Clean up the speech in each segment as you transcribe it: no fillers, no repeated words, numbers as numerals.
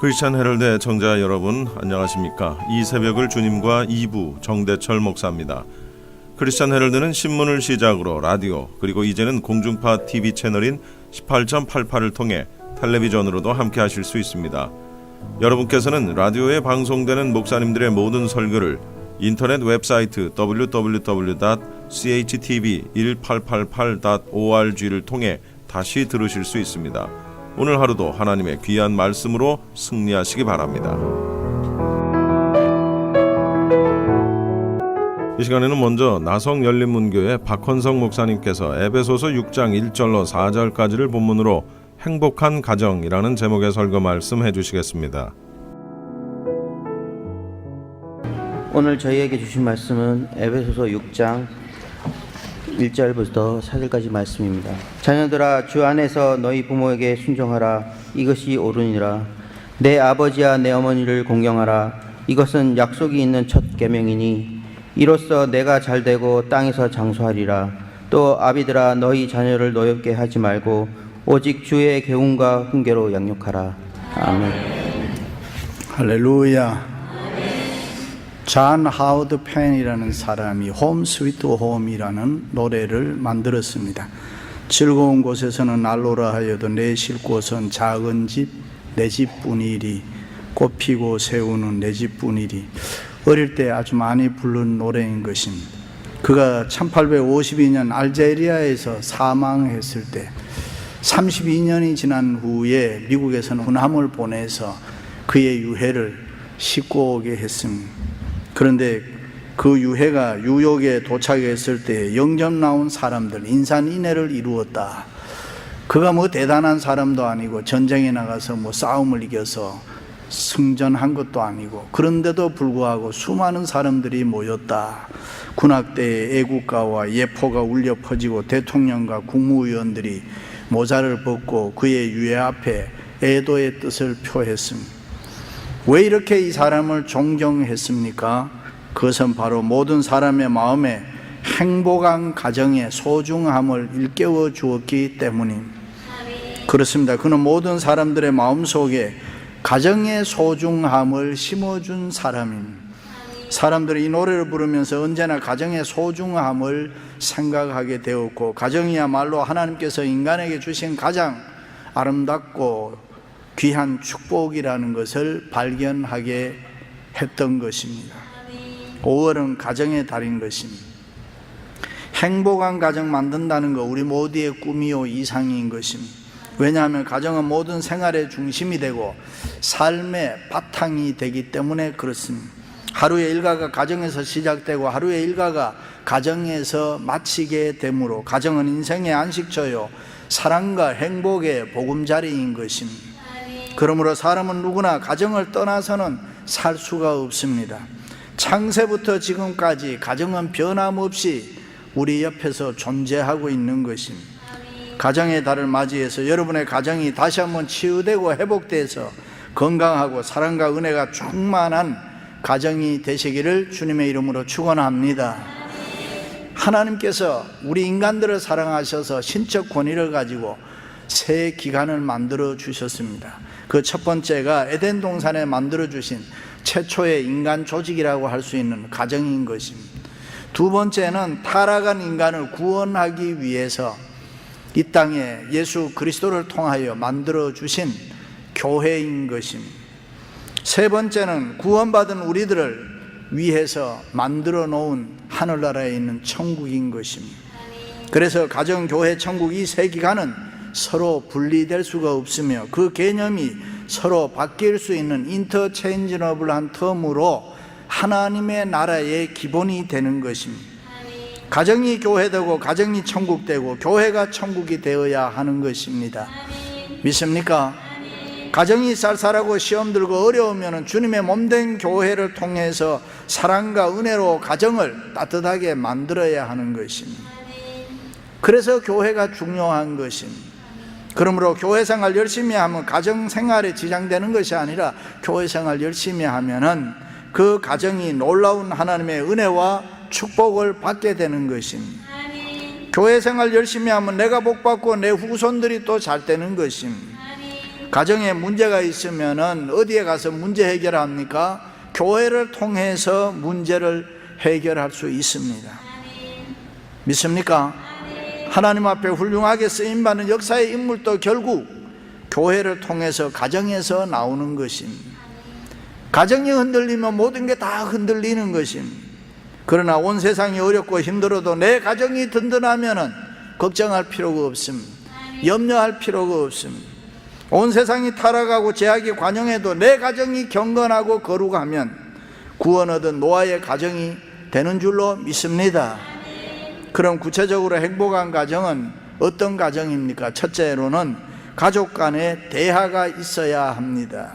크리스천 헤럴드 청자 여러분 안녕하십니까? 이 새벽을 주님과 2부 정대철 목사입니다. 크리스천 헤럴드는 신문을 시작으로 라디오 그리고 이제는 공중파 TV 채널인 18.88을 통해 텔레비전으로도 함께 하실 수 있습니다. 여러분께서는 라디오에 방송되는 목사님들의 모든 설교를 인터넷 웹사이트 www.chtv1888.org를 통해 다시 들으실 수 있습니다. 오늘 하루도 하나님의 귀한 말씀으로 승리하시기 바랍니다. 이 시간에는 먼저 나성열린문교회 박헌성 목사님께서 에베소서 6장 1절로 4절까지를 본문으로 행복한 가정이라는 제목의 설교 말씀해 주시겠습니다. 오늘 저희에게 주신 말씀은 에베소서 6장 1절부터 4절까지 말씀입니다. 자녀들아, 주 안에서 너희 부모에게 순종하라. 이것이 옳으니라. 내 아버지와 내 어머니를 공경하라. 이것은 약속이 있는 첫 계명이니 이로써 내가 잘되고 땅에서 장수하리라. 또 아비들아, 너희 자녀를 노엽게 하지 말고 오직 주의 교훈과 훈계로 양육하라. 아멘. 할렐루야. 존 하워드 펜이라는 사람이 홈 스위트 홈이라는 노래를 만들었습니다. 즐거운 곳에서는 난로라 하여도 내 쉴 곳은 작은 집 내 집뿐이리. 꽃피고 세우는 내 집뿐이리. 어릴 때 아주 많이 부른 노래인 것입니다. 그가 1852년 알제리아에서 사망했을 때 32년이 지난 후에 미국에서는 군함을 보내서 그의 유해를 싣고 오게 했습니다. 그런데 그 유해가 뉴욕에 도착했을 때 영접 나온 사람들 인산인해를 이루었다. 그가 뭐 대단한 사람도 아니고 전쟁에 나가서 뭐 싸움을 이겨서 승전한 것도 아니고, 그런데도 불구하고 수많은 사람들이 모였다. 군악대의 애국가와 예포가 울려 퍼지고 대통령과 국무위원들이 모자를 벗고 그의 유해 앞에 애도의 뜻을 표했습니다. 왜 이렇게 이 사람을 존경했습니까? 그것은 바로 모든 사람의 마음에 행복한 가정의 소중함을 일깨워 주었기 때문입니다. 그렇습니다. 그는 모든 사람들의 마음속에 가정의 소중함을 심어준 사람입니다. 사람들이 이 노래를 부르면서 언제나 가정의 소중함을 생각하게 되었고, 가정이야말로 하나님께서 인간에게 주신 가장 아름답고 귀한 축복이라는 것을 발견하게 했던 것입니다. 5월은 가정의 달인 것입니다. 행복한 가정 만든다는 거 우리 모두의 꿈이요 이상인 것입니다. 왜냐하면 가정은 모든 생활의 중심이 되고 삶의 바탕이 되기 때문에 그렇습니다. 하루의 일과가 가정에서 시작되고 하루의 일과가 가정에서 마치게 되므로 가정은 인생의 안식처요 사랑과 행복의 보금자리인 것입니다. 그러므로 사람은 누구나 가정을 떠나서는 살 수가 없습니다. 창세부터 지금까지 가정은 변함없이 우리 옆에서 존재하고 있는 것입니다. 가정의 달을 맞이해서 여러분의 가정이 다시 한번 치유되고 회복돼서 건강하고 사랑과 은혜가 충만한 가정이 되시기를 주님의 이름으로 축원합니다. 하나님께서 우리 인간들을 사랑하셔서 신적 권위를 가지고 새 기관을 만들어 주셨습니다. 그 첫 번째가 에덴 동산에 만들어 주신 최초의 인간 조직이라고 할 수 있는 가정인 것입니다. 두 번째는 타락한 인간을 구원하기 위해서 이 땅에 예수 그리스도를 통하여 만들어 주신 교회인 것입니다. 세 번째는 구원받은 우리들을 위해서 만들어 놓은 하늘나라에 있는 천국인 것입니다. 그래서 가정, 교회, 천국 이 세 기관은 서로 분리될 수가 없으며 그 개념이 서로 바뀔 수 있는 인터체인지너블한 텀으로 하나님의 나라의 기본이 되는 것입니다. 가정이 교회되고 가정이 천국되고 교회가 천국이 되어야 하는 것입니다. 믿습니까? 가정이 쌀쌀하고 시험 들고 어려우면 주님의 몸된 교회를 통해서 사랑과 은혜로 가정을 따뜻하게 만들어야 하는 것입니다. 그래서 교회가 중요한 것입니다. 그러므로 교회 생활 열심히 하면 가정 생활에 지장되는 것이 아니라 교회 생활 열심히 하면은 그 가정이 놀라운 하나님의 은혜와 축복을 받게 되는 것입니다. 교회 생활 열심히 하면 내가 복받고 내 후손들이 또 잘 되는 것입니다. 가정에 문제가 있으면은 어디에 가서 문제 해결합니까? 교회를 통해서 문제를 해결할 수 있습니다. 믿습니까? 하나님 앞에 훌륭하게 쓰임받는 역사의 인물도 결국 교회를 통해서 가정에서 나오는 것입니다. 가정이 흔들리면 모든 게 다 흔들리는 것입니다. 그러나 온 세상이 어렵고 힘들어도 내 가정이 든든하면은 걱정할 필요가 없습니다. 염려할 필요가 없습니다. 온 세상이 타락하고 제약이 관영해도 내 가정이 경건하고 거룩하면 구원 얻은 노아의 가정이 되는 줄로 믿습니다. 그럼 구체적으로 행복한 가정은 어떤 가정입니까? 첫째로는 가족 간에 대화가 있어야 합니다.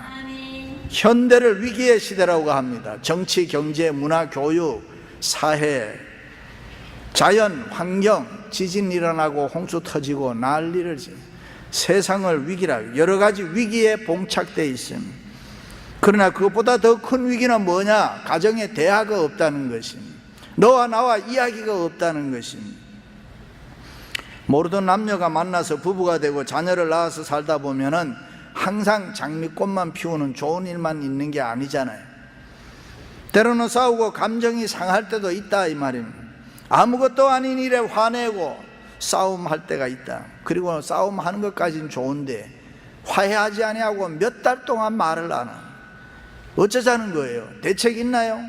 현대를 위기의 시대라고 합니다. 정치, 경제, 문화, 교육, 사회, 자연, 환경, 지진 일어나고 홍수 터지고 난리를 세상을 위기라 여러 가지 위기에 봉착되어 있습니다. 그러나 그것보다 더 큰 위기는 뭐냐? 가정에 대화가 없다는 것입니다. 너와 나와 이야기가 없다는 것입니다. 모르던 남녀가 만나서 부부가 되고 자녀를 낳아서 살다 보면은 항상 장미꽃만 피우는 좋은 일만 있는 게 아니잖아요. 때로는 싸우고 감정이 상할 때도 있다 이 말입니다. 아무것도 아닌 일에 화내고 싸움할 때가 있다. 그리고 싸움하는 것까지는 좋은데 화해하지 아니하고 몇 달 동안 말을 안 하고 어쩌자는 거예요? 대책 있나요?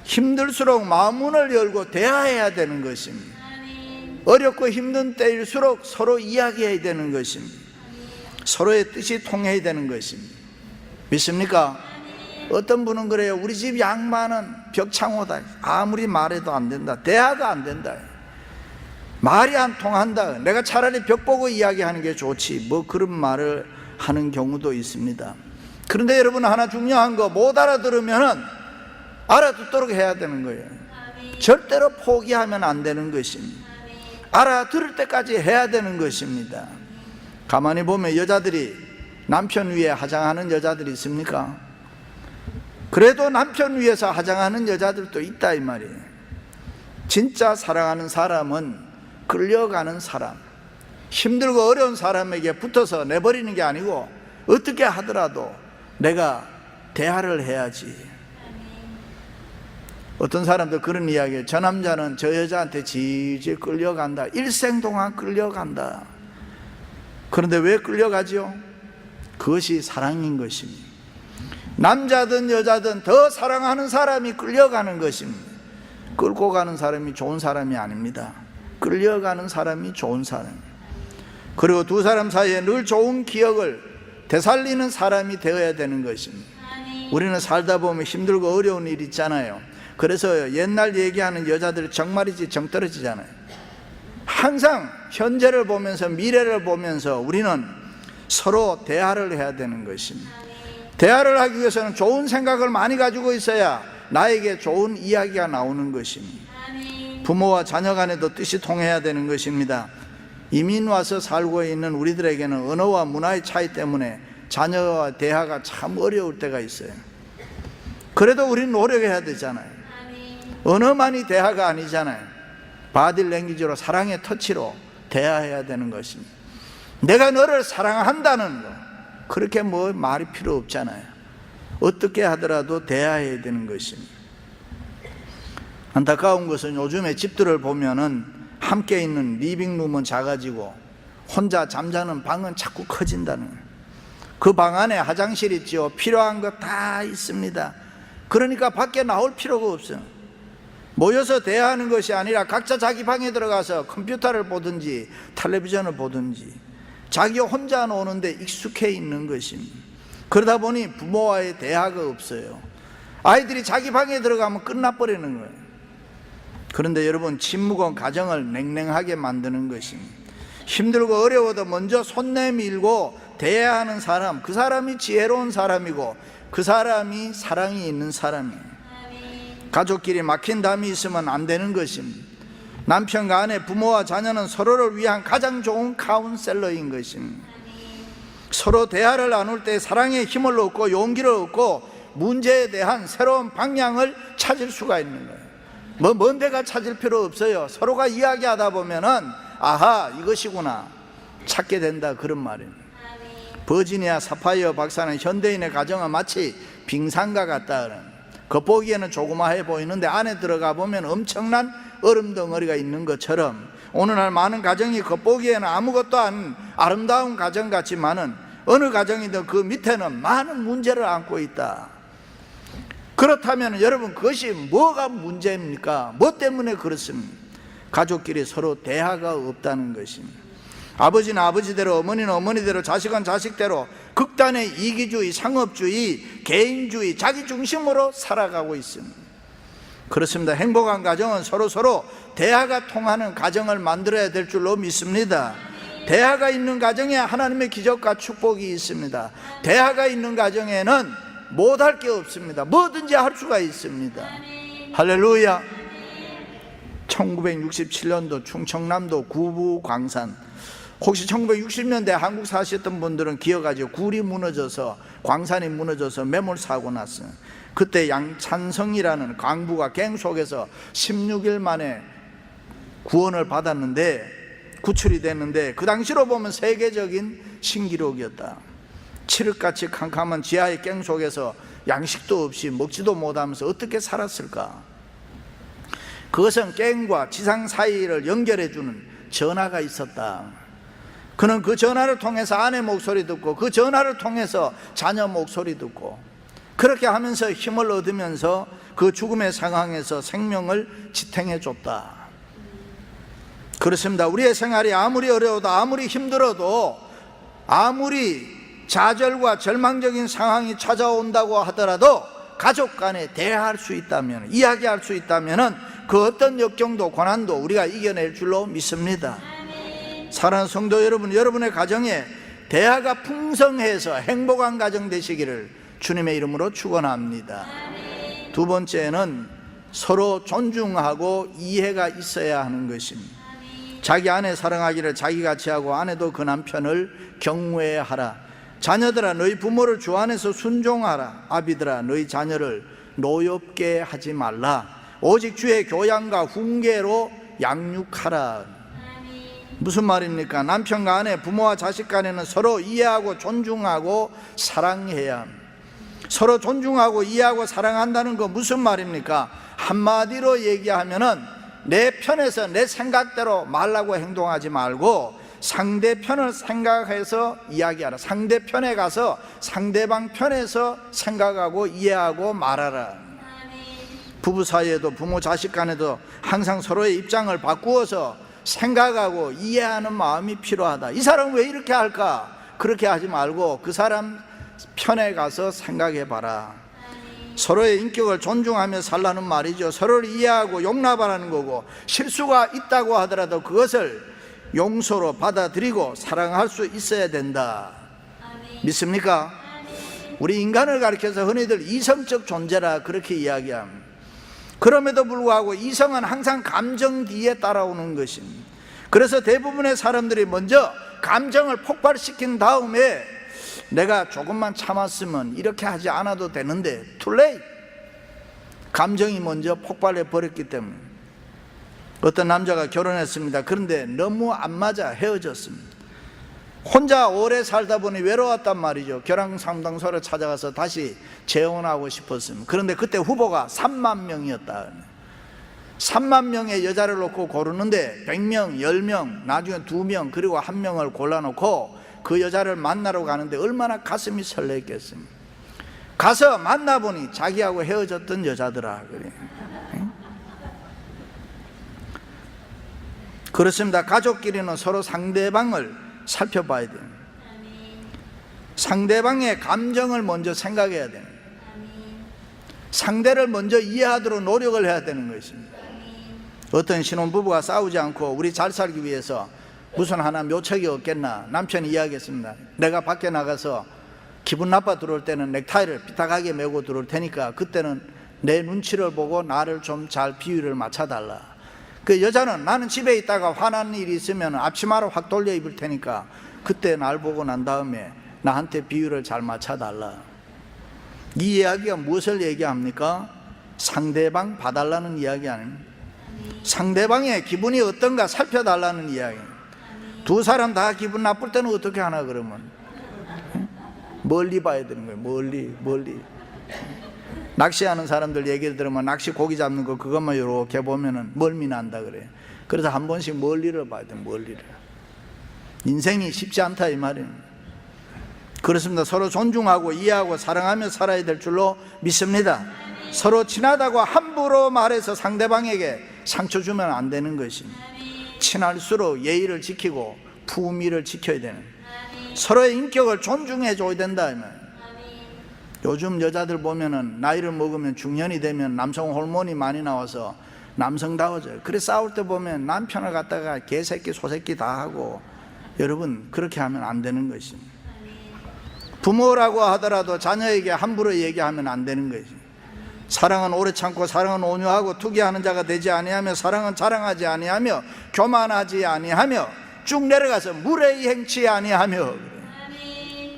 힘들수록 마음문을 열고 대화해야 되는 것입니다. 어렵고 힘든 때일수록 서로 이야기해야 되는 것입니다. 서로의 뜻이 통해야 되는 것입니다. 믿습니까? 어떤 분은 그래요. 우리 집 양반은 벽창호다. 아무리 말해도 안 된다. 대화가 안 된다. 말이 안 통한다. 내가 차라리 벽 보고 이야기하는 게 좋지. 뭐 그런 말을 하는 경우도 있습니다. 그런데 여러분 하나 중요한 거 못 알아들으면은 알아듣도록 해야 되는 거예요. 절대로 포기하면 안 되는 것입니다. 알아들을 때까지 해야 되는 것입니다. 가만히 보면 여자들이 남편 위에 하장하는 여자들이 있습니까? 그래도 남편 위에서 하장하는 여자들도 있다 이 말이에요. 진짜 사랑하는 사람은 끌려가는 사람, 힘들고 어려운 사람에게 붙어서 내버리는 게 아니고 어떻게 하더라도 내가 대화를 해야지. 어떤 사람들 그런 이야기해요. 저 남자는 저 여자한테 질질 끌려간다. 일생 동안 끌려간다. 그런데 왜 끌려가지요? 그것이 사랑인 것입니다. 남자든 여자든 더 사랑하는 사람이 끌려가는 것입니다. 끌고 가는 사람이 좋은 사람이 아닙니다. 끌려가는 사람이 좋은 사람. 그리고 두 사람 사이에 늘 좋은 기억을 되살리는 사람이 되어야 되는 것입니다. 우리는 살다 보면 힘들고 어려운 일 있잖아요. 그래서 옛날 얘기하는 여자들이 정말이지 정 떨어지잖아요. 항상 현재를 보면서 미래를 보면서 우리는 서로 대화를 해야 되는 것입니다. 대화를 하기 위해서는 좋은 생각을 많이 가지고 있어야 나에게 좋은 이야기가 나오는 것입니다. 부모와 자녀 간에도 뜻이 통해야 되는 것입니다. 이민 와서 살고 있는 우리들에게는 언어와 문화의 차이 때문에 자녀와 대화가 참 어려울 때가 있어요. 그래도 우리는 노력해야 되잖아요. 언어만이 대화가 아니잖아요. 바디랭귀지로 사랑의 터치로 대화해야 되는 것입니다. 내가 너를 사랑한다는 거 그렇게 뭐 말이 필요 없잖아요. 어떻게 하더라도 대화해야 되는 것입니다. 안타까운 것은 요즘에 집들을 보면은 함께 있는 리빙룸은 작아지고 혼자 잠자는 방은 자꾸 커진다는 거예요. 그 방 안에 화장실 있지요. 필요한 거 다 있습니다. 그러니까 밖에 나올 필요가 없어요. 모여서 대화하는 것이 아니라 각자 자기 방에 들어가서 컴퓨터를 보든지 텔레비전을 보든지 자기 혼자 노는데 익숙해 있는 것입니다. 그러다 보니 부모와의 대화가 없어요. 아이들이 자기 방에 들어가면 끝나버리는 거예요. 그런데 여러분 침묵은 가정을 냉랭하게 만드는 것입니다. 힘들고 어려워도 먼저 손 내밀고 대화하는 사람, 그 사람이 지혜로운 사람이고 그 사람이 사랑이 있는 사람이에요. 가족끼리 막힌 담이 있으면 안 되는 것입니다. 남편과 아내, 부모와 자녀는 서로를 위한 가장 좋은 카운셀러인 것입니다. 서로 대화를 나눌 때 사랑의 힘을 얻고 용기를 얻고 문제에 대한 새로운 방향을 찾을 수가 있는 거예요. 먼 데가 찾을 필요 없어요. 서로가 이야기하다 보면은 아하 이것이구나 찾게 된다 그런 말입니다. 버지니아 사파이어 박사는 현대인의 가정은 마치 빙산과 같다. 겉보기에는 조그마해 보이는데 안에 들어가 보면 엄청난 얼음 덩어리가 있는 것처럼 오늘날 많은 가정이 겉보기에는 아무것도 안 아름다운 가정 같지만은 어느 가정이든 그 밑에는 많은 문제를 안고 있다. 그렇다면 여러분, 그것이 뭐가 문제입니까? 뭐 때문에 그렇습니까? 가족끼리 서로 대화가 없다는 것입니다. 아버지는 아버지대로, 어머니는 어머니대로, 자식은 자식대로 극단의 이기주의, 상업주의, 개인주의, 자기중심으로 살아가고 있습니다. 그렇습니다. 행복한 가정은 서로 대화가 통하는 가정을 만들어야 될 줄로 믿습니다. 대화가 있는 가정에 하나님의 기적과 축복이 있습니다. 대화가 있는 가정에는 못할 게 없습니다. 뭐든지 할 수가 있습니다. 할렐루야. 1967년도 충청남도 구부 광산, 혹시 1960년대 한국 사셨던 분들은 기억하죠? 굴이 무너져서, 광산이 무너져서 매몰사고 났어요. 그때 양찬성이라는 광부가 갱 속에서 16일 만에 구원을 받았는데, 구출이 됐는데, 그 당시로 보면 세계적인 신기록이었다. 칠흑같이 캄캄한 지하의 갱 속에서 양식도 없이 먹지도 못하면서 어떻게 살았을까? 그것은 갱과 지상 사이를 연결해주는 전화가 있었다. 그는 그 전화를 통해서 아내 목소리 듣고, 그 전화를 통해서 자녀 목소리 듣고, 그렇게 하면서 힘을 얻으면서 그 죽음의 상황에서 생명을 지탱해 줬다. 그렇습니다. 우리의 생활이 아무리 어려워도, 아무리 힘들어도, 아무리 좌절과 절망적인 상황이 찾아온다고 하더라도 가족 간에 대화할 수 있다면, 이야기할 수 있다면 그 어떤 역경도 고난도 우리가 이겨낼 줄로 믿습니다. 사랑하는 성도 여러분, 여러분의 가정에 대화가 풍성해서 행복한 가정 되시기를 주님의 이름으로 축원합니다. 두 번째는 서로 존중하고 이해가 있어야 하는 것입니다. 자기 아내 사랑하기를 자기같이 하고 아내도 그 남편을 경외하라. 자녀들아, 너희 부모를 주 안에서 순종하라. 아비들아, 너희 자녀를 노엽게 하지 말라. 오직 주의 교양과 훈계로 양육하라. 무슨 말입니까? 남편과 아내, 부모와 자식 간에는 서로 이해하고 존중하고 사랑해야 합니다. 서로 존중하고 이해하고 사랑한다는 거 무슨 말입니까? 한마디로 얘기하면은 내 편에서 내 생각대로 말하고 행동하지 말고 상대편을 생각해서 이야기하라. 상대편에 가서 상대방 편에서 생각하고 이해하고 말하라. 부부 사이에도 부모 자식 간에도 항상 서로의 입장을 바꾸어서 생각하고 이해하는 마음이 필요하다. 이 사람은 왜 이렇게 할까? 그렇게 하지 말고 그 사람 편에 가서 생각해 봐라. 서로의 인격을 존중하며 살라는 말이죠. 서로를 이해하고 용납하라는 거고, 실수가 있다고 하더라도 그것을 용서로 받아들이고 사랑할 수 있어야 된다. 믿습니까? 우리 인간을 가리켜서 흔히들 이성적 존재라 그렇게 이야기합니다. 그럼에도 불구하고 이성은 항상 감정 뒤에 따라오는 것입니다. 그래서 대부분의 사람들이 먼저 감정을 폭발시킨 다음에 내가 조금만 참았으면 이렇게 하지 않아도 되는데 too late. 감정이 먼저 폭발해 버렸기 때문에. 어떤 남자가 결혼했습니다. 그런데 너무 안 맞아 헤어졌습니다. 혼자 오래 살다 보니 외로웠단 말이죠. 결혼 상담소를 찾아가서 다시 재혼하고 싶었습니다. 그런데 그때 후보가 3만 명이었다. 3만 명의 여자를 놓고 고르는데 100명, 10명, 나중에 2명, 그리고 1명을 골라놓고 그 여자를 만나러 가는데 얼마나 가슴이 설레겠습니까? 가서 만나보니 자기하고 헤어졌던 여자더라. 그래. 그렇습니다. 가족끼리는 서로 상대방을 살펴봐야 됩니다. 상대방의 감정을 먼저 생각해야 됩니다. 상대를 먼저 이해하도록 노력을 해야 되는 것입니다. 어떤 신혼부부가 싸우지 않고 우리 잘 살기 위해서 무슨 하나 묘책이 없겠나. 남편이 이야기했습니다. 내가 밖에 나가서 기분 나빠 들어올 때는 넥타이를 삐딱하게 메고 들어올 테니까 그때는 내 눈치를 보고 나를 좀 잘 비율을 맞춰달라. 그 여자는 나는 집에 있다가 화난 일이 있으면 앞치마를 확 돌려 입을 테니까 그때 날 보고 난 다음에 나한테 비율을 잘 맞춰달라. 이 이야기가 무엇을 얘기합니까? 상대방 봐달라는 이야기 아닙니까? 상대방의 기분이 어떤가 살펴달라는 이야기입니다. 두 사람 다 기분 나쁠 때는 어떻게 하나 그러면? 멀리 봐야 되는 거예요. 멀리. 낚시하는 사람들 얘기를 들으면 낚시 고기 잡는 거 그것만 이렇게 보면은 멀미 난다 그래요. 그래서 한 번씩 멀리를 봐야 돼요. 멀리를. 인생이 쉽지 않다 이 말이에요. 그렇습니다. 서로 존중하고 이해하고 사랑하며 살아야 될 줄로 믿습니다. 서로 친하다고 함부로 말해서 상대방에게 상처 주면 안 되는 것입니다. 친할수록 예의를 지키고 품위를 지켜야 되는, 서로의 인격을 존중해 줘야 된다. 요즘 여자들 보면은 나이를 먹으면 중년이 되면 남성 호르몬이 많이 나와서 남성다워져요. 그래 싸울 때 보면 남편을 갖다가 개새끼 소새끼 다 하고, 여러분 그렇게 하면 안 되는 것입니다. 부모라고 하더라도 자녀에게 함부로 얘기하면 안 되는 것입니다. 사랑은 오래 참고 사랑은 온유하고 투기하는 자가 되지 아니하며 사랑은 자랑하지 아니하며 교만하지 아니하며 쭉 내려가서 물에 행치 아니하며,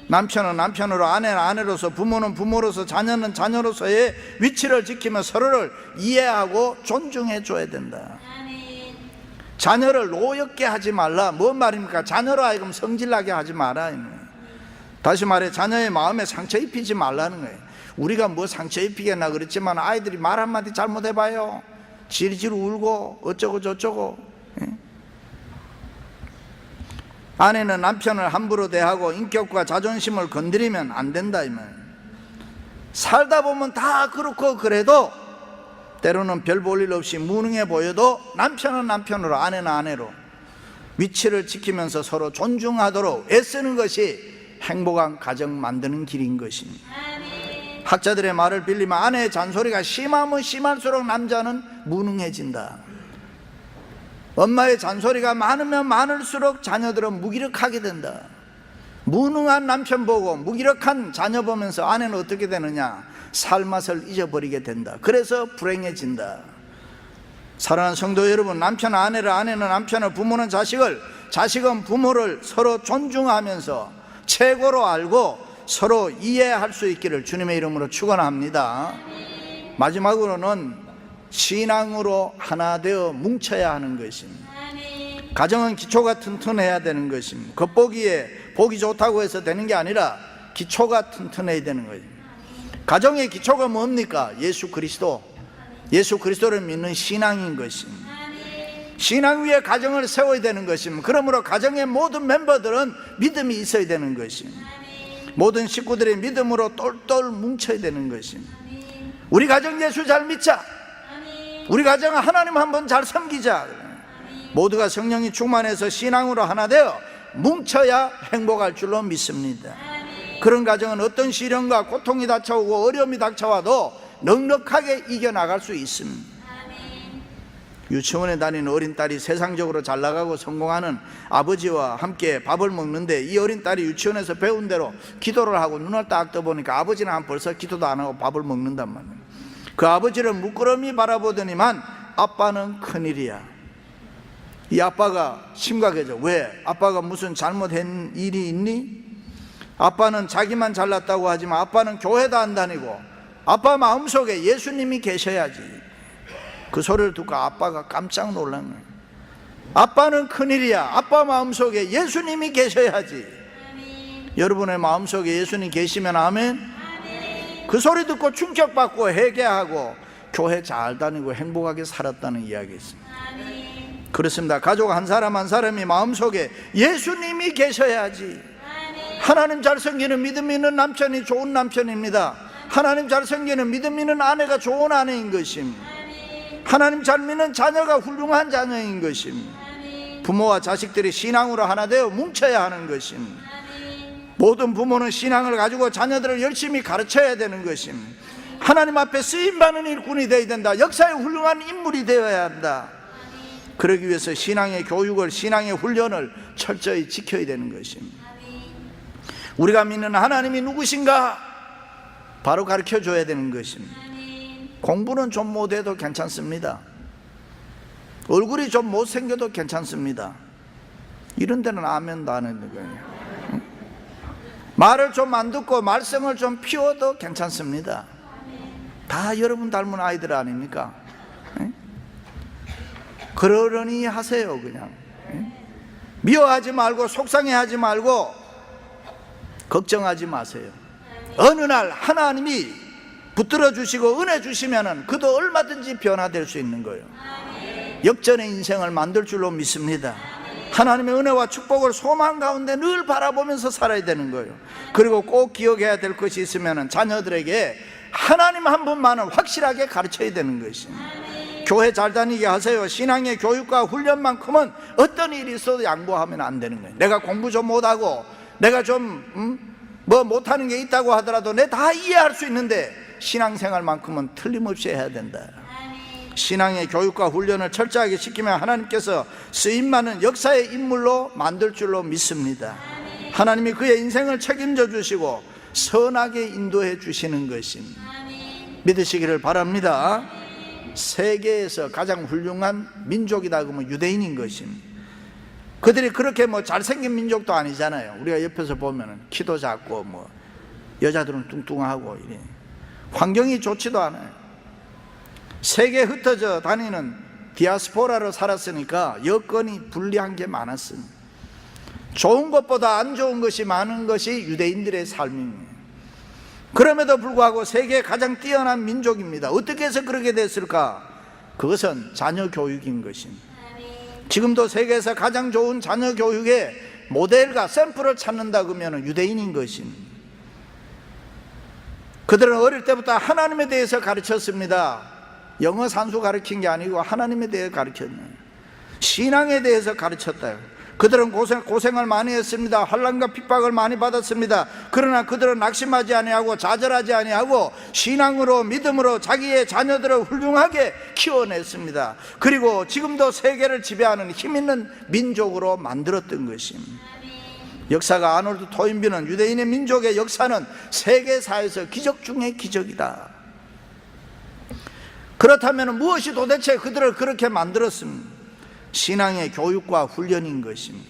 남편은 남편으로 아내는 아내로서 부모는 부모로서 자녀는 자녀로서의 위치를 지키며 서로를 이해하고 존중해 줘야 된다. 자녀를 노엽게 하지 말라. 뭔 말입니까? 자녀로 하여금 성질나게 하지 마라. 다시 말해 자녀의 마음에 상처 입히지 말라는 거예요. 우리가 뭐 상처 입히겠나 그랬지만 아이들이 말 한마디 잘못해봐요. 지리지리 울고 어쩌고 저쩌고. 아내는 남편을 함부로 대하고 인격과 자존심을 건드리면 안 된다 이 말. 살다 보면 다 그렇고, 그래도 때로는 별 볼 일 없이 무능해 보여도 남편은 남편으로 아내는 아내로 위치를 지키면서 서로 존중하도록 애쓰는 것이 행복한 가정 만드는 길인 것입니다. 학자들의 말을 빌리면 아내의 잔소리가 심하면 심할수록 남자는 무능해진다. 엄마의 잔소리가 많으면 많을수록 자녀들은 무기력하게 된다. 무능한 남편 보고 무기력한 자녀 보면서 아내는 어떻게 되느냐? 살맛을 잊어버리게 된다. 그래서 불행해진다. 사랑하는 성도 여러분, 남편은 아내를, 아내는 남편을, 부모는 자식을, 자식은 부모를 서로 존중하면서 최고로 알고 서로 이해할 수 있기를 주님의 이름으로 축원합니다. 마지막으로는 신앙으로 하나 되어 뭉쳐야 하는 것입니다. 가정은 기초가 튼튼해야 되는 것입니다. 겉보기에 보기 좋다고 해서 되는 게 아니라 기초가 튼튼해야 되는 거예요. 가정의 기초가 뭡니까? 예수 그리스도, 예수 그리스도를 믿는 신앙인 것입니다. 신앙 위에 가정을 세워야 되는 것입니다. 그러므로 가정의 모든 멤버들은 믿음이 있어야 되는 것입니다. 모든 식구들이 믿음으로 똘똘 뭉쳐야 되는 것입니다. 우리 가정 예수 잘 믿자. 우리 가정은 하나님 한번 잘 섬기자. 모두가 성령이 충만해서 신앙으로 하나 되어 뭉쳐야 행복할 줄로 믿습니다. 그런 가정은 어떤 시련과 고통이 닥쳐오고 어려움이 닥쳐와도 넉넉하게 이겨나갈 수 있습니다. 유치원에 다니는 어린 딸이 세상적으로 잘 나가고 성공하는 아버지와 함께 밥을 먹는데, 이 어린 딸이 유치원에서 배운 대로 기도를 하고 눈을 딱 떠보니까 아버지는 벌써 기도도 안 하고 밥을 먹는단 말이에요. 그 아버지를 물끄러미 바라보더니만 아빠는 큰일이야. 이 아빠가 심각해져. 왜? 아빠가 무슨 잘못한 일이 있니? 아빠는 자기만 잘났다고 하지만 아빠는 교회도 안 다니고 아빠 마음속에 예수님이 계셔야지. 그 소리를 듣고 아빠가 깜짝 놀란 거예요. 아빠는 큰일이야. 아빠 마음속에 예수님이 계셔야지. 여러분의 마음속에 예수님 계시면 아멘. 그 소리 듣고 충격받고 회개하고 교회 잘 다니고 행복하게 살았다는 이야기 있습니다. 그렇습니다. 가족 한 사람 한 사람이 마음속에 예수님이 계셔야지. 하나님 잘 섬기는 믿음 있는 남편이 좋은 남편입니다. 하나님 잘 섬기는 믿음 있는 아내가 좋은 아내인 것입니다. 하나님 잘 믿는 자녀가 훌륭한 자녀인 것입니다. 부모와 자식들이 신앙으로 하나 되어 뭉쳐야 하는 것입니다. 모든 부모는 신앙을 가지고 자녀들을 열심히 가르쳐야 되는 것입니다. 하나님 앞에 쓰임받는 일꾼이 되어야 된다. 역사의 훌륭한 인물이 되어야 한다. 그러기 위해서 신앙의 교육을, 신앙의 훈련을 철저히 지켜야 되는 것입니다. 우리가 믿는 하나님이 누구신가? 바로 가르쳐줘야 되는 것입니다. 공부는 좀 못해도 괜찮습니다. 얼굴이 좀 못생겨도 괜찮습니다. 이런 데는 아멘도 안 하는 거예요. 말을 좀 안 듣고 말썽을 좀 피워도 괜찮습니다. 다 여러분 닮은 아이들 아닙니까? 그러려니 하세요. 그냥 미워하지 말고 속상해하지 말고 걱정하지 마세요. 어느 날 하나님이 붙들어 주시고 은혜 주시면은 그도 얼마든지 변화될 수 있는 거예요. 역전의 인생을 만들 줄로 믿습니다. 하나님의 은혜와 축복을 소망 가운데 늘 바라보면서 살아야 되는 거예요. 그리고 꼭 기억해야 될 것이 있으면은 자녀들에게 하나님 한 분만은 확실하게 가르쳐야 되는 것입니다. 교회 잘 다니게 하세요. 신앙의 교육과 훈련만큼은 어떤 일이 있어도 양보하면 안 되는 거예요. 내가 공부 좀 못하고 내가 좀 못하는 게 있다고 하더라도 내 다 이해할 수 있는데 신앙생활만큼은 틀림없이 해야 된다. 신앙의 교육과 훈련을 철저하게 시키면 하나님께서 쓰임많은 역사의 인물로 만들 줄로 믿습니다. 하나님이 그의 인생을 책임져 주시고 선하게 인도해 주시는 것입니다. 믿으시기를 바랍니다. 세계에서 가장 훌륭한 민족이다 그러면 유대인인 것입니다. 그들이 그렇게 잘생긴 민족도 아니잖아요. 우리가 옆에서 보면은 키도 작고 여자들은 뚱뚱하고 이래. 환경이 좋지도 않아요. 세계에 흩어져 다니는 디아스포라로 살았으니까 여건이 불리한 게 많았습니다. 좋은 것보다 안 좋은 것이 많은 것이 유대인들의 삶입니다. 그럼에도 불구하고 세계에 가장 뛰어난 민족입니다. 어떻게 해서 그렇게 됐을까? 그것은 자녀 교육인 것입니다. 지금도 세계에서 가장 좋은 자녀 교육의 모델과 샘플을 찾는다 그러면 유대인인 것입니다. 그들은 어릴 때부터 하나님에 대해서 가르쳤습니다. 영어 산수 가르친 게 아니고 하나님에 대해 가르쳤네요. 신앙에 대해서 가르쳤다. 그들은 고생을 많이 했습니다. 환난과 핍박을 많이 받았습니다. 그러나 그들은 낙심하지 아니하고 좌절하지 아니하고 신앙으로 믿음으로 자기의 자녀들을 훌륭하게 키워냈습니다. 그리고 지금도 세계를 지배하는 힘있는 민족으로 만들었던 것입니다. 역사가 아놀드 토인비는 유대인의 민족의 역사는 세계사에서 기적 중의 기적이다. 그렇다면 무엇이 도대체 그들을 그렇게 만들었습니까? 신앙의 교육과 훈련인 것입니다.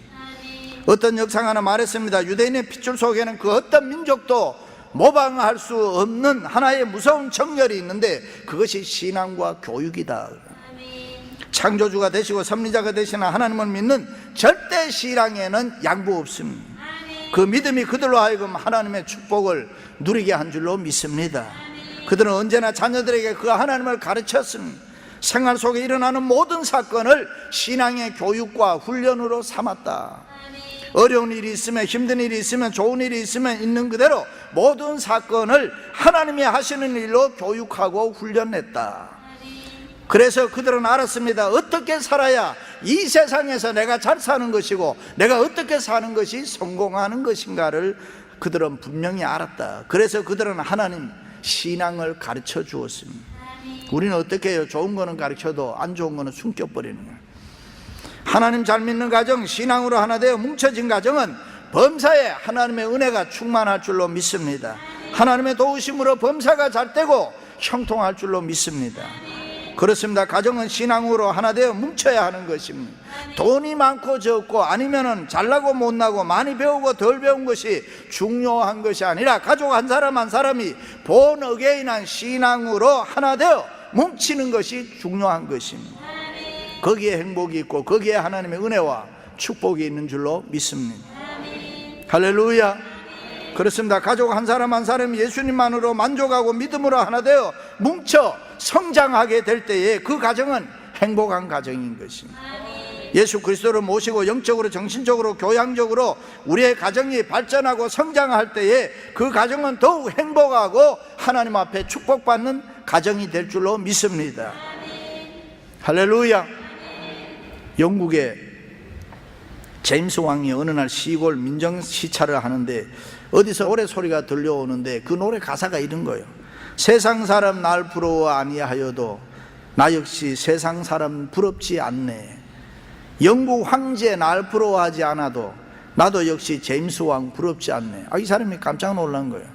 어떤 역사가는 말했습니다. 유대인의 핏줄 속에는 그 어떤 민족도 모방할 수 없는 하나의 무서운 정열이 있는데 그것이 신앙과 교육이다. 창조주가 되시고 섭리자가 되시는 하나님을 믿는 절대 신앙에는 양보 없습니다. 그 믿음이 그들로 하여금 하나님의 축복을 누리게 한 줄로 믿습니다. 그들은 언제나 자녀들에게 그 하나님을 가르쳤습니다. 생활 속에 일어나는 모든 사건을 신앙의 교육과 훈련으로 삼았다. 어려운 일이 있으면, 힘든 일이 있으면, 좋은 일이 있으면 있는 그대로 모든 사건을 하나님이 하시는 일로 교육하고 훈련했다. 그래서 그들은 알았습니다. 어떻게 살아야 이 세상에서 내가 잘 사는 것이고 내가 어떻게 사는 것이 성공하는 것인가를 그들은 분명히 알았다. 그래서 그들은 하나님 신앙을 가르쳐 주었습니다. 우리는 어떻게 해요? 좋은 거는 가르쳐도 안 좋은 거는 숨겨버리는 거예요. 하나님 잘 믿는 가정, 신앙으로 하나 되어 뭉쳐진 가정은 범사에 하나님의 은혜가 충만할 줄로 믿습니다. 하나님의 도우심으로 범사가 잘 되고 형통할 줄로 믿습니다. 그렇습니다. 가정은 신앙으로 하나 되어 뭉쳐야 하는 것입니다. 돈이 많고 적고 아니면은 잘나고 못나고 많이 배우고 덜 배운 것이 중요한 것이 아니라 가족 한 사람 한 사람이 본 어게인한 신앙으로 하나 되어 뭉치는 것이 중요한 것입니다. 거기에 행복이 있고 거기에 하나님의 은혜와 축복이 있는 줄로 믿습니다. 할렐루야. 그렇습니다. 가족 한 사람 한 사람이 예수님만으로 만족하고 믿음으로 하나 되어 뭉쳐 성장하게 될 때에 그 가정은 행복한 가정인 것입니다. 예수 그리스도를 모시고 영적으로 정신적으로 교양적으로 우리의 가정이 발전하고 성장할 때에 그 가정은 더욱 행복하고 하나님 앞에 축복받는 가정이 될 줄로 믿습니다. 할렐루야. 영국의 제임스 왕이 어느 날 시골 민정 시찰을 하는데 어디서 노래 소리가 들려오는데 그 노래 가사가 이런 거예요. 세상 사람 날 부러워 아니하여도 나 역시 세상 사람 부럽지 않네. 영국 황제 날 부러워하지 않아도 나도 역시 제임스 왕 부럽지 않네. 이 사람이 깜짝 놀란 거예요.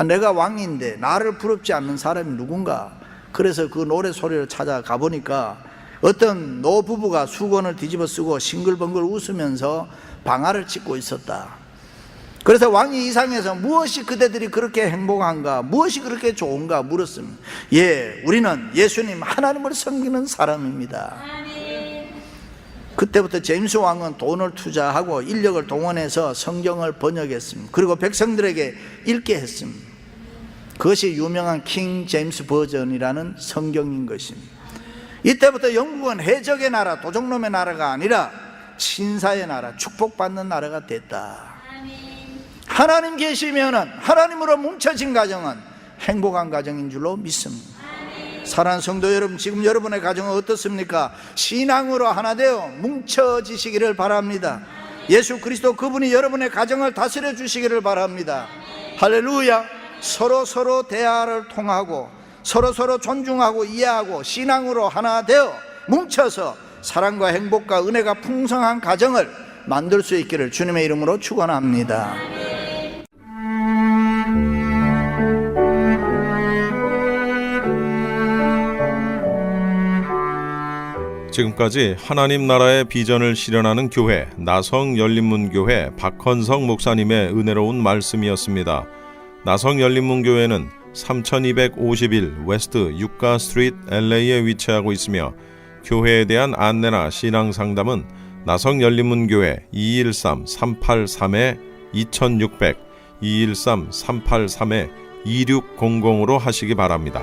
내가 왕인데 나를 부럽지 않는 사람이 누군가. 그래서 그 노래 소리를 찾아가 보니까 어떤 노부부가 수건을 뒤집어 쓰고 싱글벙글 웃으면서 방아를 찍고 있었다. 그래서 왕이 이상해서 무엇이 그대들이 그렇게 행복한가, 무엇이 그렇게 좋은가 물었습니다. 우리는 예수님 하나님을 섬기는 사람입니다. 그때부터 제임스 왕은 돈을 투자하고 인력을 동원해서 성경을 번역했습니다. 그리고 백성들에게 읽게 했습니다. 그것이 유명한 킹 제임스 버전이라는 성경인 것입니다. 이때부터 영국은 해적의 나라, 도적놈의 나라가 아니라 신사의 나라, 축복받는 나라가 됐다. 하나님 계시면은, 하나님으로 뭉쳐진 가정은 행복한 가정인 줄로 믿습니다. 사랑하는 성도 여러분, 지금 여러분의 가정은 어떻습니까? 신앙으로 하나 되어 뭉쳐지시기를 바랍니다. 예수 그리스도 그분이 여러분의 가정을 다스려 주시기를 바랍니다. 할렐루야. 서로 대화를 통하고 서로 존중하고 이해하고 신앙으로 하나 되어 뭉쳐서 사랑과 행복과 은혜가 풍성한 가정을 만들 수 있기를 주님의 이름으로 축원합니다. 지금까지 하나님 나라의 비전을 실현하는 교회 나성열린문교회 박헌성 목사님의 은혜로운 말씀이었습니다. 나성열린문교회는 3251 웨스트 유가 스트리트 LA에 위치하고 있으며 교회에 대한 안내나 신앙 상담은 나성열린문교회 213-383-2600 213-383-2600으로 하시기 바랍니다.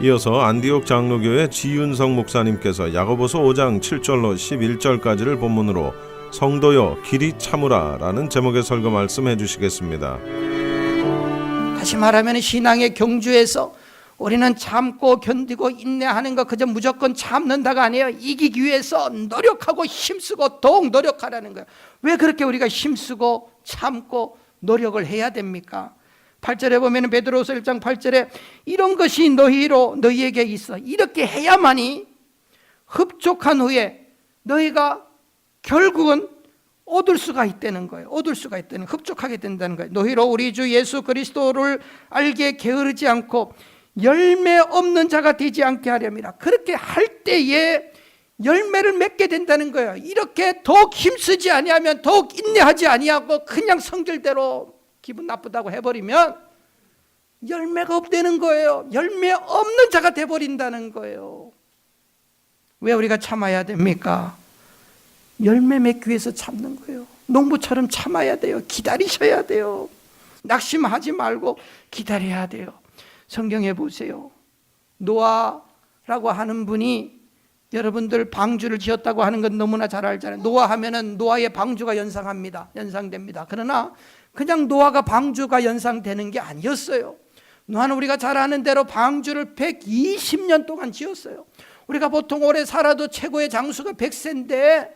이어서 안디옥 장로교회 지윤성 목사님께서 야고보서 5장 7절로 11절까지를 본문으로 성도여 길이 참으라 라는 제목의 설교 말씀해 주시겠습니다. 다시 말하면 신앙의 경주에서 우리는 참고 견디고 인내하는 거 그저 무조건 참는다가 아니에요. 이기기 위해서 노력하고 힘쓰고 더욱 노력하라는 거예요. 왜 그렇게 우리가 힘쓰고 참고 노력을 해야 됩니까? 8절에 보면 베드로서 1장 8절에 이런 것이 너희에게 있어. 이렇게 해야만이 흡족한 후에 너희가 결국은 얻을 수가 있다는 거예요. 얻을 수가 있다는, 흡족하게 된다는 거예요. 너희로 우리 주 예수 그리스도를 알게 게으르지 않고 열매 없는 자가 되지 않게 하렵니다. 그렇게 할 때에 열매를 맺게 된다는 거예요. 이렇게 더욱 힘쓰지 아니하면, 더욱 인내하지 아니하고 그냥 성질대로 기분 나쁘다고 해버리면 열매가 없다는 거예요. 열매 없는 자가 돼버린다는 거예요. 왜 우리가 참아야 됩니까? 열매 맺기 위해서 참는 거예요. 농부처럼 참아야 돼요. 기다리셔야 돼요. 낙심하지 말고 기다려야 돼요. 성경에 보세요. 노아라고 하는 분이, 여러분들 방주를 지었다고 하는 건 너무나 잘 알잖아요. 노아 하면은 노아의 방주가 연상됩니다. 그러나 그냥 노아가 방주가 연상되는 게 아니었어요. 노아는 우리가 잘 아는 대로 방주를 120년 동안 지었어요. 우리가 보통 오래 살아도 최고의 장수가 100세인데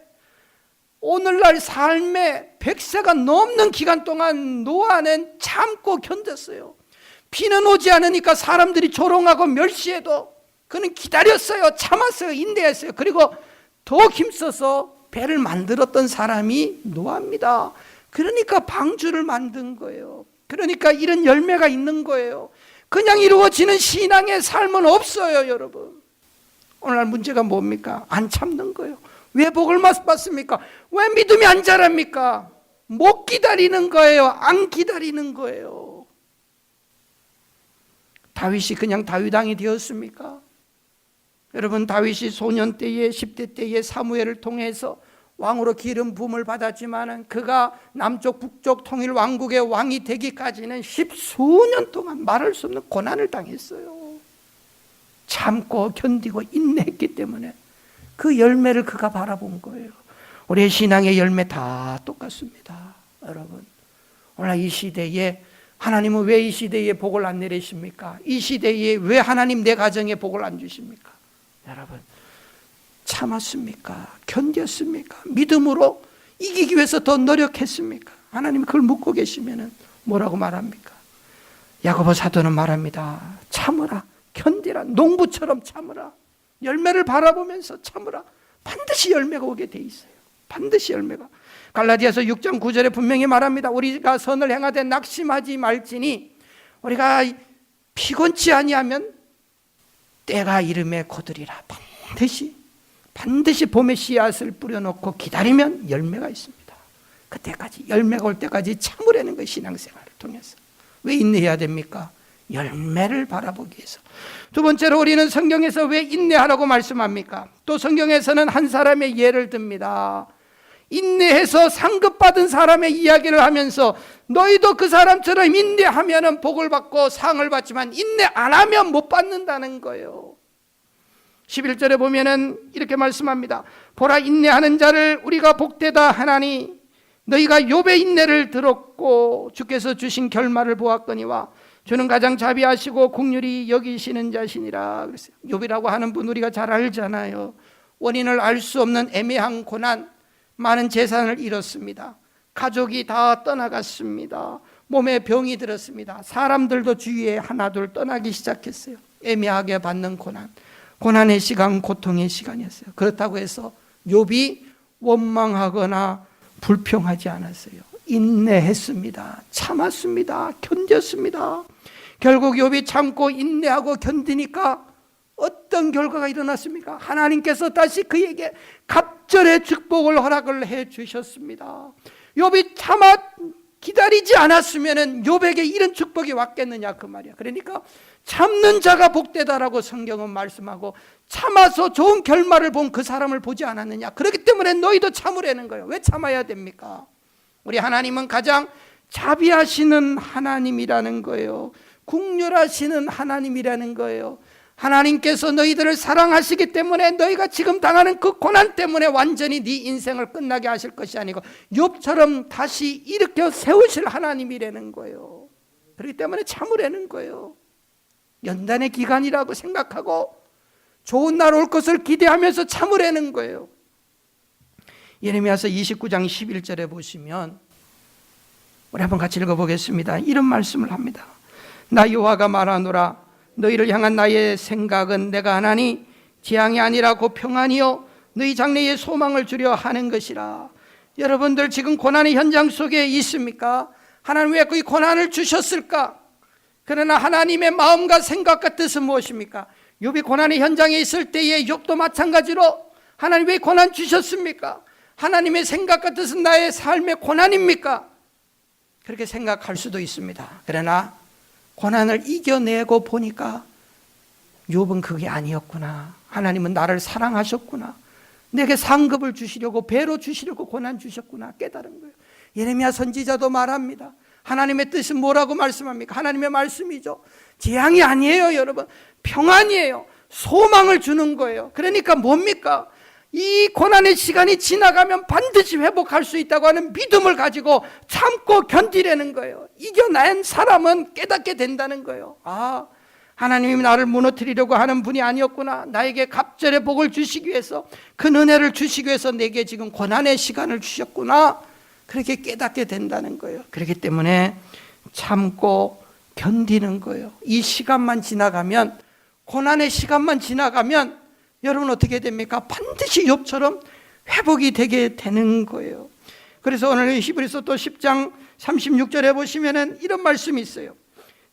오늘날 삶에 100세가 넘는 기간 동안 노아는 참고 견뎠어요. 비는 오지 않으니까 사람들이 조롱하고 멸시해도 그는 기다렸어요. 참았어요. 인내했어요. 그리고 더 힘써서 배를 만들었던 사람이 노아입니다. 그러니까 방주를 만든 거예요. 그러니까 이런 열매가 있는 거예요. 그냥 이루어지는 신앙의 삶은 없어요, 여러분. 오늘날 문제가 뭡니까? 안 참는 거예요. 왜 복을 못 받습니까? 왜 믿음이 안 자랍니까? 못 기다리는 거예요. 안 기다리는 거예요. 다윗이 그냥 다윗왕이 되었습니까? 여러분, 다윗이 소년 때에 10대 때에 사무엘을 통해서 왕으로 기름 부음을 받았지만 그가 남쪽 북쪽 통일 왕국의 왕이 되기까지는 10수년 동안 말할 수 없는 고난을 당했어요. 참고 견디고 인내했기 때문에 그 열매를 그가 바라본 거예요. 우리의 신앙의 열매 다 똑같습니다. 여러분, 오늘 이 시대에 하나님은 왜 이 시대에 복을 안 내리십니까? 이 시대에 왜 하나님 내 가정에 복을 안 주십니까? 여러분, 참았습니까? 견뎠습니까? 믿음으로 이기기 위해서 더 노력했습니까? 하나님이 그걸 묻고 계시면 뭐라고 말합니까? 야고보 사도는 말합니다. 참으라, 견디라, 농부처럼 참으라, 열매를 바라보면서 참으라. 반드시 열매가 오게 돼 있어요. 반드시 열매가. 갈라디아서 6장 9절에 분명히 말합니다. 우리가 선을 행하되 낙심하지 말지니 우리가 피곤치 아니하면 때가 이름에 거두리라. 반드시 봄에 씨앗을 뿌려놓고 기다리면 열매가 있습니다. 그때까지, 열매가 올 때까지 참으라는 거예요. 신앙생활을 통해서. 왜 인내해야 됩니까? 열매를 바라보기 위해서. 두 번째로 우리는 성경에서 왜 인내하라고 말씀합니까? 또 성경에서는 한 사람의 예를 듭니다. 인내해서 상급받은 사람의 이야기를 하면서 너희도 그 사람처럼 인내하면 복을 받고 상을 받지만 인내 안 하면 못 받는다는 거예요. 11절에 보면은 이렇게 말씀합니다. 보라, 인내하는 자를 우리가 복되다 하나니 너희가 욥의 인내를 들었고 주께서 주신 결말을 보았거니와 주는 가장 자비하시고 긍휼히 여기시는 자시니라 그랬어요. 욥이라고 하는 분 우리가 잘 알잖아요. 원인을 알 수 없는 애매한 고난, 많은 재산을 잃었습니다. 가족이 다 떠나갔습니다. 몸에 병이 들었습니다. 사람들도 주위에 하나둘 떠나기 시작했어요. 애매하게 받는 고난, 고난의 시간, 고통의 시간이었어요. 그렇다고 해서 욥이 원망하거나 불평하지 않았어요. 인내했습니다. 참았습니다. 견뎠습니다. 결국 욥이 참고 인내하고 견디니까 어떤 결과가 일어났습니까? 하나님께서 다시 그에게 갑절의 축복을 허락을 해 주셨습니다. 욥이 참아 기다리지 않았으면 욥에게 이런 축복이 왔겠느냐 그 말이야. 그러니까 참는 자가 복되다라고 성경은 말씀하고 참아서 좋은 결말을 본 그 사람을 보지 않았느냐. 그렇기 때문에 너희도 참으라는 거예요. 왜 참아야 됩니까? 우리 하나님은 가장 자비하시는 하나님이라는 거예요. 긍휼하시는 하나님이라는 거예요. 하나님께서 너희들을 사랑하시기 때문에 너희가 지금 당하는 그 고난 때문에 완전히 네 인생을 끝나게 하실 것이 아니고 욥처럼 다시 일으켜 세우실 하나님이라는 거예요. 그렇기 때문에 참으라는 거예요. 연단의 기간이라고 생각하고 좋은 날 올 것을 기대하면서 참으라는 거예요. 예레미야서 29장 11절에 보시면 우리 한번 같이 읽어보겠습니다. 이런 말씀을 합니다. 나 여호와가 말하노라 너희를 향한 나의 생각은 내가 하나니 재앙이 아니라 곧 평안이요 너희 장래에 소망을 주려 하는 것이라. 여러분들 지금 고난의 현장 속에 있습니까? 하나님 왜 그 고난을 주셨을까? 그러나 하나님의 마음과 생각과 뜻은 무엇입니까? 욥이 고난의 현장에 있을 때에 욥도 마찬가지로 하나님 왜 고난 주셨습니까? 하나님의 생각과 뜻은 나의 삶의 고난입니까? 그렇게 생각할 수도 있습니다. 그러나 고난을 이겨내고 보니까 욥은 그게 아니었구나. 하나님은 나를 사랑하셨구나. 내게 상급을 주시려고 배로 주시려고 고난 주셨구나 깨달은 거예요. 예레미야 선지자도 말합니다. 하나님의 뜻은 뭐라고 말씀합니까? 하나님의 말씀이죠. 재앙이 아니에요, 여러분. 평안이에요. 소망을 주는 거예요. 그러니까 뭡니까? 이 고난의 시간이 지나가면 반드시 회복할 수 있다고 하는 믿음을 가지고 참고 견디려는 거예요. 이겨낸 사람은 깨닫게 된다는 거예요. 아, 하나님이 나를 무너뜨리려고 하는 분이 아니었구나. 나에게 갑절의 복을 주시기 위해서, 그 은혜를 주시기 위해서 내게 지금 고난의 시간을 주셨구나. 그렇게 깨닫게 된다는 거예요. 그렇기 때문에 참고 견디는 거예요. 이 시간만 지나가면, 고난의 시간만 지나가면 여러분 어떻게 됩니까? 반드시 욥처럼 회복이 되게 되는 거예요. 그래서 오늘 히브리서 또 10장 36절에 보시면은 이런 말씀이 있어요.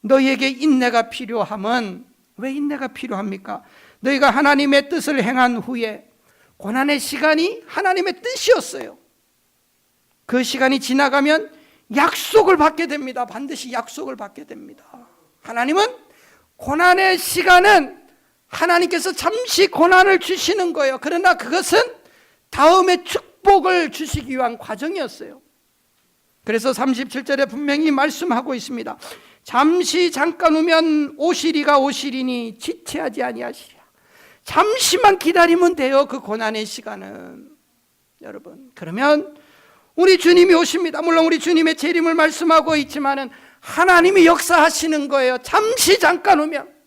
너희에게 인내가 필요함은, 왜 인내가 필요합니까? 너희가 하나님의 뜻을 행한 후에, 고난의 시간이 하나님의 뜻이었어요. 그 시간이 지나가면 약속을 받게 됩니다. 반드시 약속을 받게 됩니다. 하나님은 고난의 시간은 하나님께서 잠시 고난을 주시는 거예요. 그러나 그것은 다음에 축복을 주시기 위한 과정이었어요. 그래서 37절에 분명히 말씀하고 있습니다. 잠시 잠깐 후면 오시리가 오시리니 지체하지 아니하시리라. 잠시만 기다리면 돼요. 그 고난의 시간은. 여러분, 그러면 우리 주님이 오십니다. 물론 우리 주님의 재림을 말씀하고 있지만은 하나님이 역사하시는 거예요. 잠시 잠깐 오면.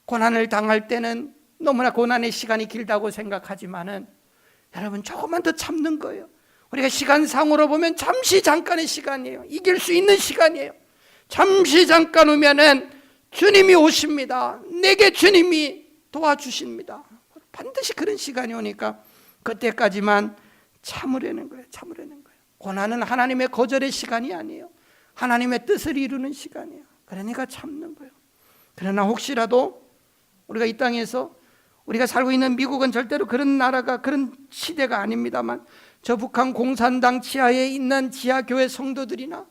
고난을 당할 때는 너무나 고난의 시간이 길다고 생각하지만은 여러분 조금만 더 참는 거예요. 우리가 시간상으로 보면 잠시 잠깐의 시간이에요. 이길 수 있는 시간이에요. 잠시 잠깐 오면은 주님이 오십니다. 내게 주님이 도와주십니다. 반드시 그런 시간이 오니까 그때까지만 참으려는 거예요. 참으려는 거예요. 고난은 하나님의 거절의 시간이 아니에요. 하나님의 뜻을 이루는 시간이에요. 그러니까 참는 거예요. 그러나 혹시라도 우리가 이 땅에서, 우리가 살고 있는 미국은 절대로 그런 나라가, 그런 시대가 아닙니다만, 저 북한 공산당 지하에 있는 지하교회 성도들이나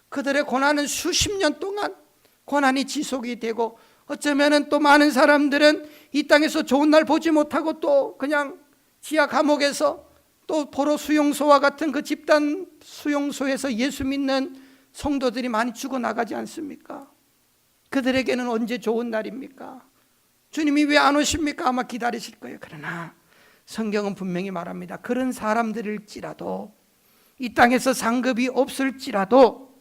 그들의 고난은 수십 년 동안 고난이 지속이 되고, 어쩌면은 또 많은 사람들은 이 땅에서 좋은 날 보지 못하고 또 그냥 지하 감옥에서 또 포로 수용소와 같은 그 집단 수용소에서 예수 믿는 성도들이 많이 죽어나가지 않습니까? 그들에게는 언제 좋은 날입니까? 주님이 왜 안 오십니까? 아마 기다리실 거예요. 그러나 성경은 분명히 말합니다. 그런 사람들일지라도, 이 땅에서 상급이 없을지라도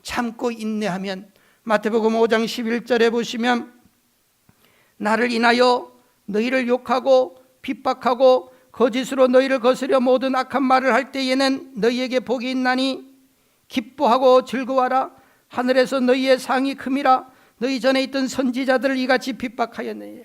참고 인내하면, 마태복음 5장 11절에 보시면 나를 인하여 너희를 욕하고 핍박하고 거짓으로 너희를 거스려 모든 악한 말을 할 때에는 너희에게 복이 있나니 기뻐하고 즐거워하라. 하늘에서 너희의 상이 큼이라. 너희 전에 있던 선지자들을 이같이 핍박하였느니라.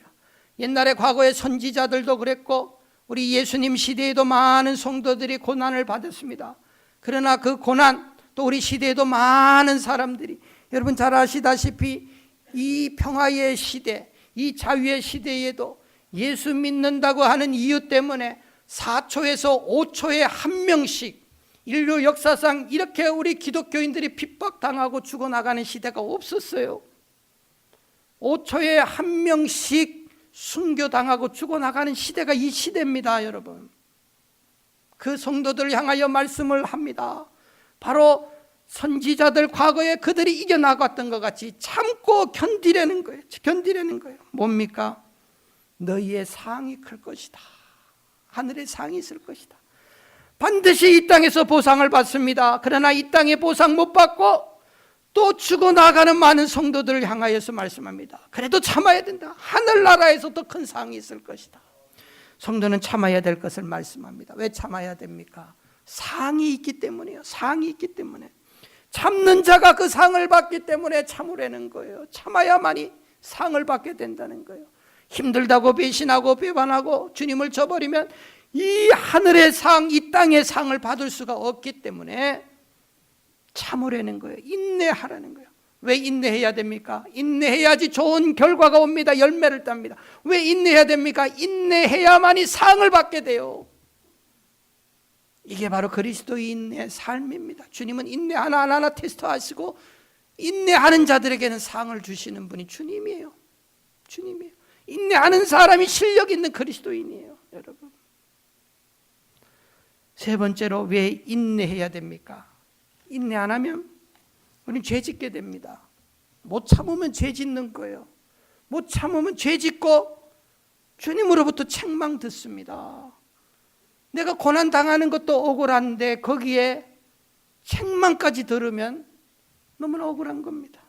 옛날에 과거의 선지자들도 그랬고 우리 예수님 시대에도 많은 성도들이 고난을 받았습니다. 그러나 그 고난, 또 우리 시대에도 많은 사람들이, 여러분 잘 아시다시피 이 평화의 시대, 이 자유의 시대에도 예수 믿는다고 하는 이유 때문에 4초에서 5초에 한 명씩 인류 역사상 이렇게 우리 기독교인들이 핍박당하고 죽어나가는 시대가 없었어요. 5초에 한 명씩 순교당하고 죽어나가는 시대가 이 시대입니다, 여러분. 그 성도들을 향하여 말씀을 합니다. 바로 선지자들 과거에 그들이 이겨나갔던 것 같이 참고 견디려는 거예요. 견디려는 거예요. 뭡니까? 너희의 상이 클 것이다. 하늘에 상이 있을 것이다. 반드시 이 땅에서 보상을 받습니다. 그러나 이 땅에 보상 못 받고 또 죽어나가는 많은 성도들을 향하여서 말씀합니다. 그래도 참아야 된다. 하늘나라에서 더 큰 상이 있을 것이다. 성도는 참아야 될 것을 말씀합니다. 왜 참아야 됩니까? 상이 있기 때문이에요. 상이 있기 때문에. 참는 자가 그 상을 받기 때문에 참으라는 거예요. 참아야만이 상을 받게 된다는 거예요. 힘들다고 배신하고 배반하고 주님을 저버리면 이 하늘의 상, 이 땅의 상을 받을 수가 없기 때문에 참으라는 거예요. 인내하라는 거예요. 왜 인내해야 됩니까? 인내해야지 좋은 결과가 옵니다. 열매를 땁니다. 왜 인내해야 됩니까? 인내해야만이 상을 받게 돼요. 이게 바로 그리스도인의 삶입니다. 주님은 인내 하나하나 테스트하시고 인내하는 자들에게는 상을 주시는 분이 주님이에요. 주님이에요. 인내하는 사람이 실력 있는 그리스도인이에요, 여러분. 세 번째로 왜 인내해야 됩니까? 인내 안 하면 우리는 죄 짓게 됩니다. 못 참으면 죄 짓는 거예요. 못 참으면 죄 짓고 주님으로부터 책망 듣습니다. 내가 고난 당하는 것도 억울한데 거기에 책망까지 들으면 너무나 억울한 겁니다.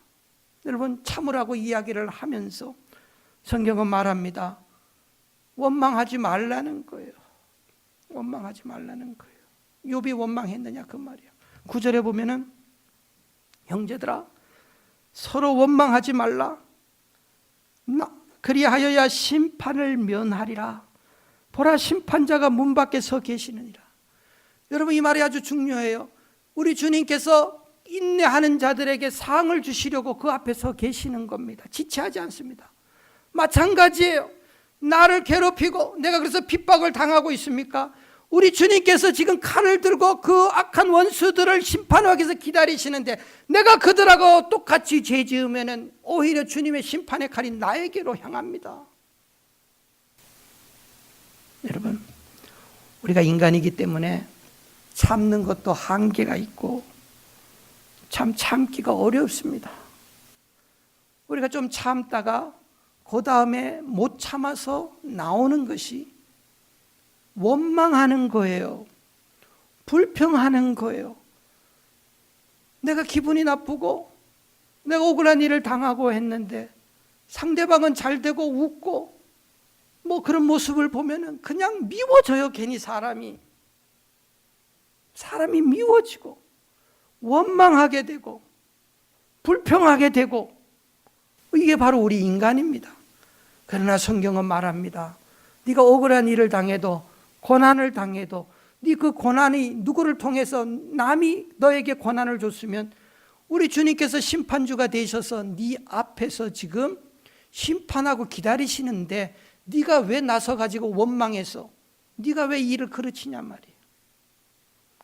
여러분, 참으라고 이야기를 하면서 성경은 말합니다. 원망하지 말라는 거예요. 원망하지 말라는 거예요. 욥이 원망했느냐 그 말이에요. 9절에 보면은 형제들아 서로 원망하지 말라. 그리하여야 심판을 면하리라. 보라 심판자가 문 밖에 서 계시느니라. 여러분, 이 말이 아주 중요해요. 우리 주님께서 인내하는 자들에게 상을 주시려고 그 앞에 서 계시는 겁니다. 지체하지 않습니다. 마찬가지예요. 나를 괴롭히고 내가 그래서 핍박을 당하고 있습니까? 우리 주님께서 지금 칼을 들고 그 악한 원수들을 심판하기 위해서 기다리시는데 내가 그들하고 똑같이 죄 지으면 오히려 주님의 심판의 칼이 나에게로 향합니다. 여러분, 우리가 인간이기 때문에 참는 것도 한계가 있고 참 참기가 어렵습니다. 우리가 좀 참다가 그 다음에 못 참아서 나오는 것이 원망하는 거예요. 불평하는 거예요. 내가 기분이 나쁘고 내가 억울한 일을 당하고 했는데 상대방은 잘 되고 웃고 뭐 그런 모습을 보면은 그냥 미워져요. 괜히 사람이 미워지고 원망하게 되고 불평하게 되고 이게 바로 우리 인간입니다. 그러나 성경은 말합니다. 네가 억울한 일을 당해도 고난을 당해도 네 그 고난이 누구를 통해서 남이 너에게 고난을 줬으면 우리 주님께서 심판주가 되셔서 네 앞에서 지금 심판하고 기다리시는데 네가 왜 나서 가지고 원망해서 네가 왜 일을 그르치냐 말이에요.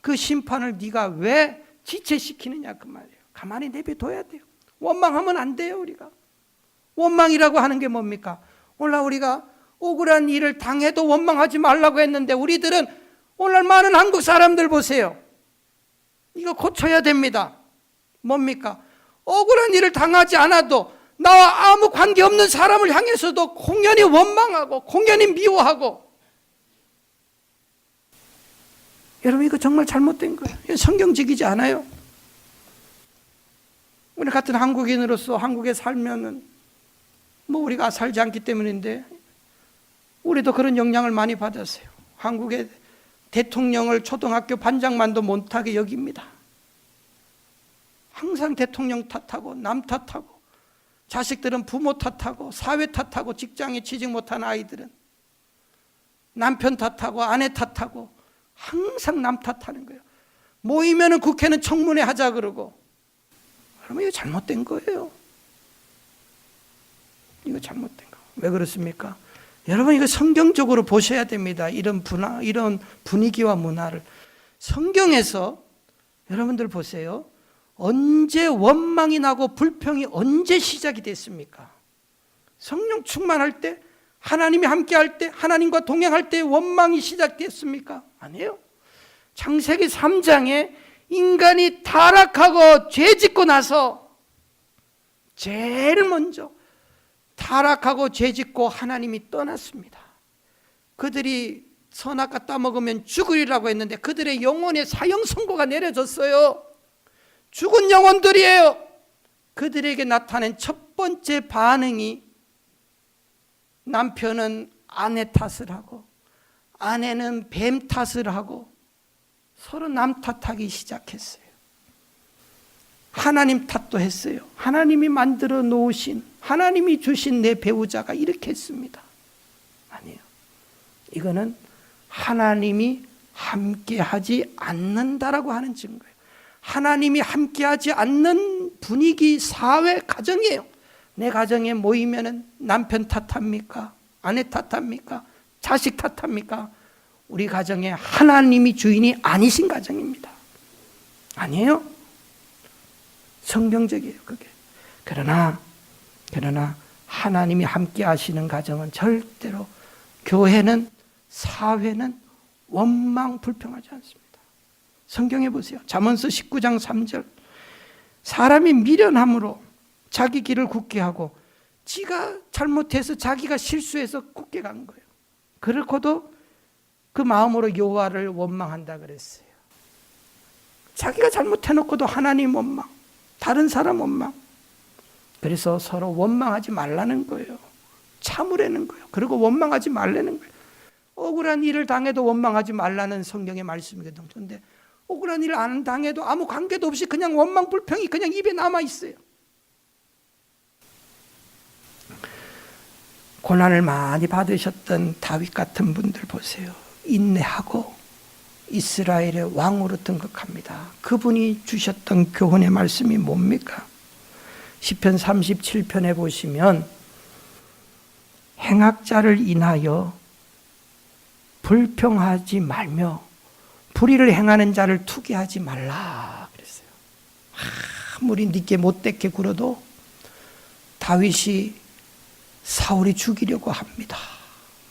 그 심판을 네가 왜 지체시키느냐 그 말이에요. 가만히 내버려둬야 돼요. 원망하면 안 돼요. 우리가 원망이라고 하는 게 뭡니까? 오늘 우리가 억울한 일을 당해도 원망하지 말라고 했는데 우리들은 오늘 많은 한국 사람들 보세요. 이거 고쳐야 됩니다. 뭡니까? 억울한 일을 당하지 않아도 나와 아무 관계없는 사람을 향해서도 공연히 원망하고 공연히 미워하고, 여러분 이거 정말 잘못된 거예요. 이거 성경적이지 않아요. 우리 같은 한국인으로서 한국에 살면은 뭐 우리가 살지 않기 때문인데 우리도 그런 영향을 많이 받았어요. 한국의 대통령을 초등학교 반장만도 못하게 여깁니다. 항상 대통령 탓하고 남 탓하고, 자식들은 부모 탓하고 사회 탓하고, 직장에 취직 못한 아이들은 남편 탓하고 아내 탓하고 항상 남 탓하는 거예요. 모이면은 국회는 청문회 하자 그러고. 여러분 이거 잘못된 거예요. 이거 잘못된 거. 왜 그렇습니까? 여러분 이거 성경적으로 보셔야 됩니다. 이런 분위기와 문화를. 성경에서 여러분들 보세요. 언제 원망이 나고 불평이 언제 시작이 됐습니까? 성령 충만할 때, 하나님이 함께할 때, 하나님과 동행할 때 원망이 시작됐습니까? 아니에요. 창세기 3장에 인간이 타락하고 죄짓고 나서 제일 먼저 타락하고 죄짓고 하나님이 떠났습니다. 그들이 선악과 따먹으면 죽으리라고 했는데 그들의 영혼에 사형 선고가 내려졌어요. 죽은 영혼들이에요. 그들에게 나타낸 첫 번째 반응이, 남편은 아내 탓을 하고 아내는 뱀 탓을 하고 서로 남 탓하기 시작했어요. 하나님 탓도 했어요. 하나님이 만들어 놓으신, 하나님이 주신 내 배우자가 이렇게 했습니다. 아니에요. 이거는 하나님이 함께하지 않는다라고 하는 증거예요. 하나님이 함께하지 않는 분위기, 사회, 가정이에요. 내 가정에 모이면은 남편 탓합니까? 아내 탓합니까? 자식 탓합니까? 우리 가정에 하나님이 주인이 아니신 가정입니다. 아니에요. 성경적이에요, 그게. 그러나 하나님이 함께 하시는 가정은 절대로, 교회는, 사회는 원망 불평하지 않습니다. 성경에 보세요. 잠언서 19장 3절. 사람이 미련함으로 자기 길을 굳게 하고, 지가 잘못해서 자기가 실수해서 굳게 간 거예요. 그렇고도 그 마음으로 여호와를 원망한다 그랬어요. 자기가 잘못해놓고도 하나님 원망, 다른 사람 원망. 그래서 서로 원망하지 말라는 거예요. 참으라는 거예요. 그리고 원망하지 말라는 거예요. 억울한 일을 당해도 원망하지 말라는 성경의 말씀이거든요. 그런데 억울한 일을 안 당해도 아무 관계도 없이 그냥 원망 불평이 그냥 입에 남아 있어요. 고난을 많이 받으셨던 다윗 같은 분들 보세요. 인내하고 이스라엘의 왕으로 등극합니다. 그분이 주셨던 교훈의 말씀이 뭡니까? 시편 37편에 보시면 행악자를 인하여 불평하지 말며 불의를 행하는 자를 투기하지 말라 그랬어요. 아무리 네게 못되게 굴어도 다윗이 사울이 죽이려고 합니다.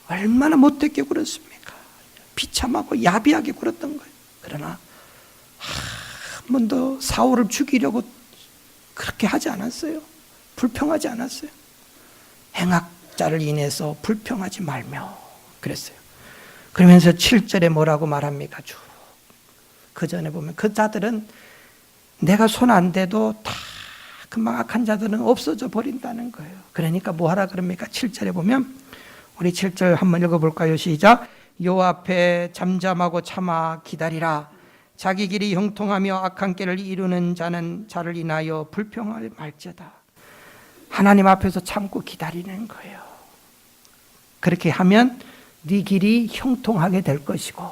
얼마나 못되게 굴었습니까? 비참하고 야비하게 굴었던 거예요. 그러나 한 번도 사울을 죽이려고 그렇게 하지 않았어요. 불평하지 않았어요. 행악자를 인해서 불평하지 말며 그랬어요. 그러면서 7절에 뭐라고 말합니까? 쭉 그 전에 보면 그 자들은 내가 손 안 대도 다 금방 악한 자들은 없어져 버린다는 거예요. 그러니까 뭐 하라 그럽니까? 7절에 보면, 우리 7절 한번 읽어볼까요? 시작. 여호와 앞에 잠잠하고 참아 기다리라. 자기 길이 형통하며 악한 길을 이루는 자는 자를 인하여 불평할 말지어다. 하나님 앞에서 참고 기다리는 거예요. 그렇게 하면 네 길이 형통하게 될 것이고,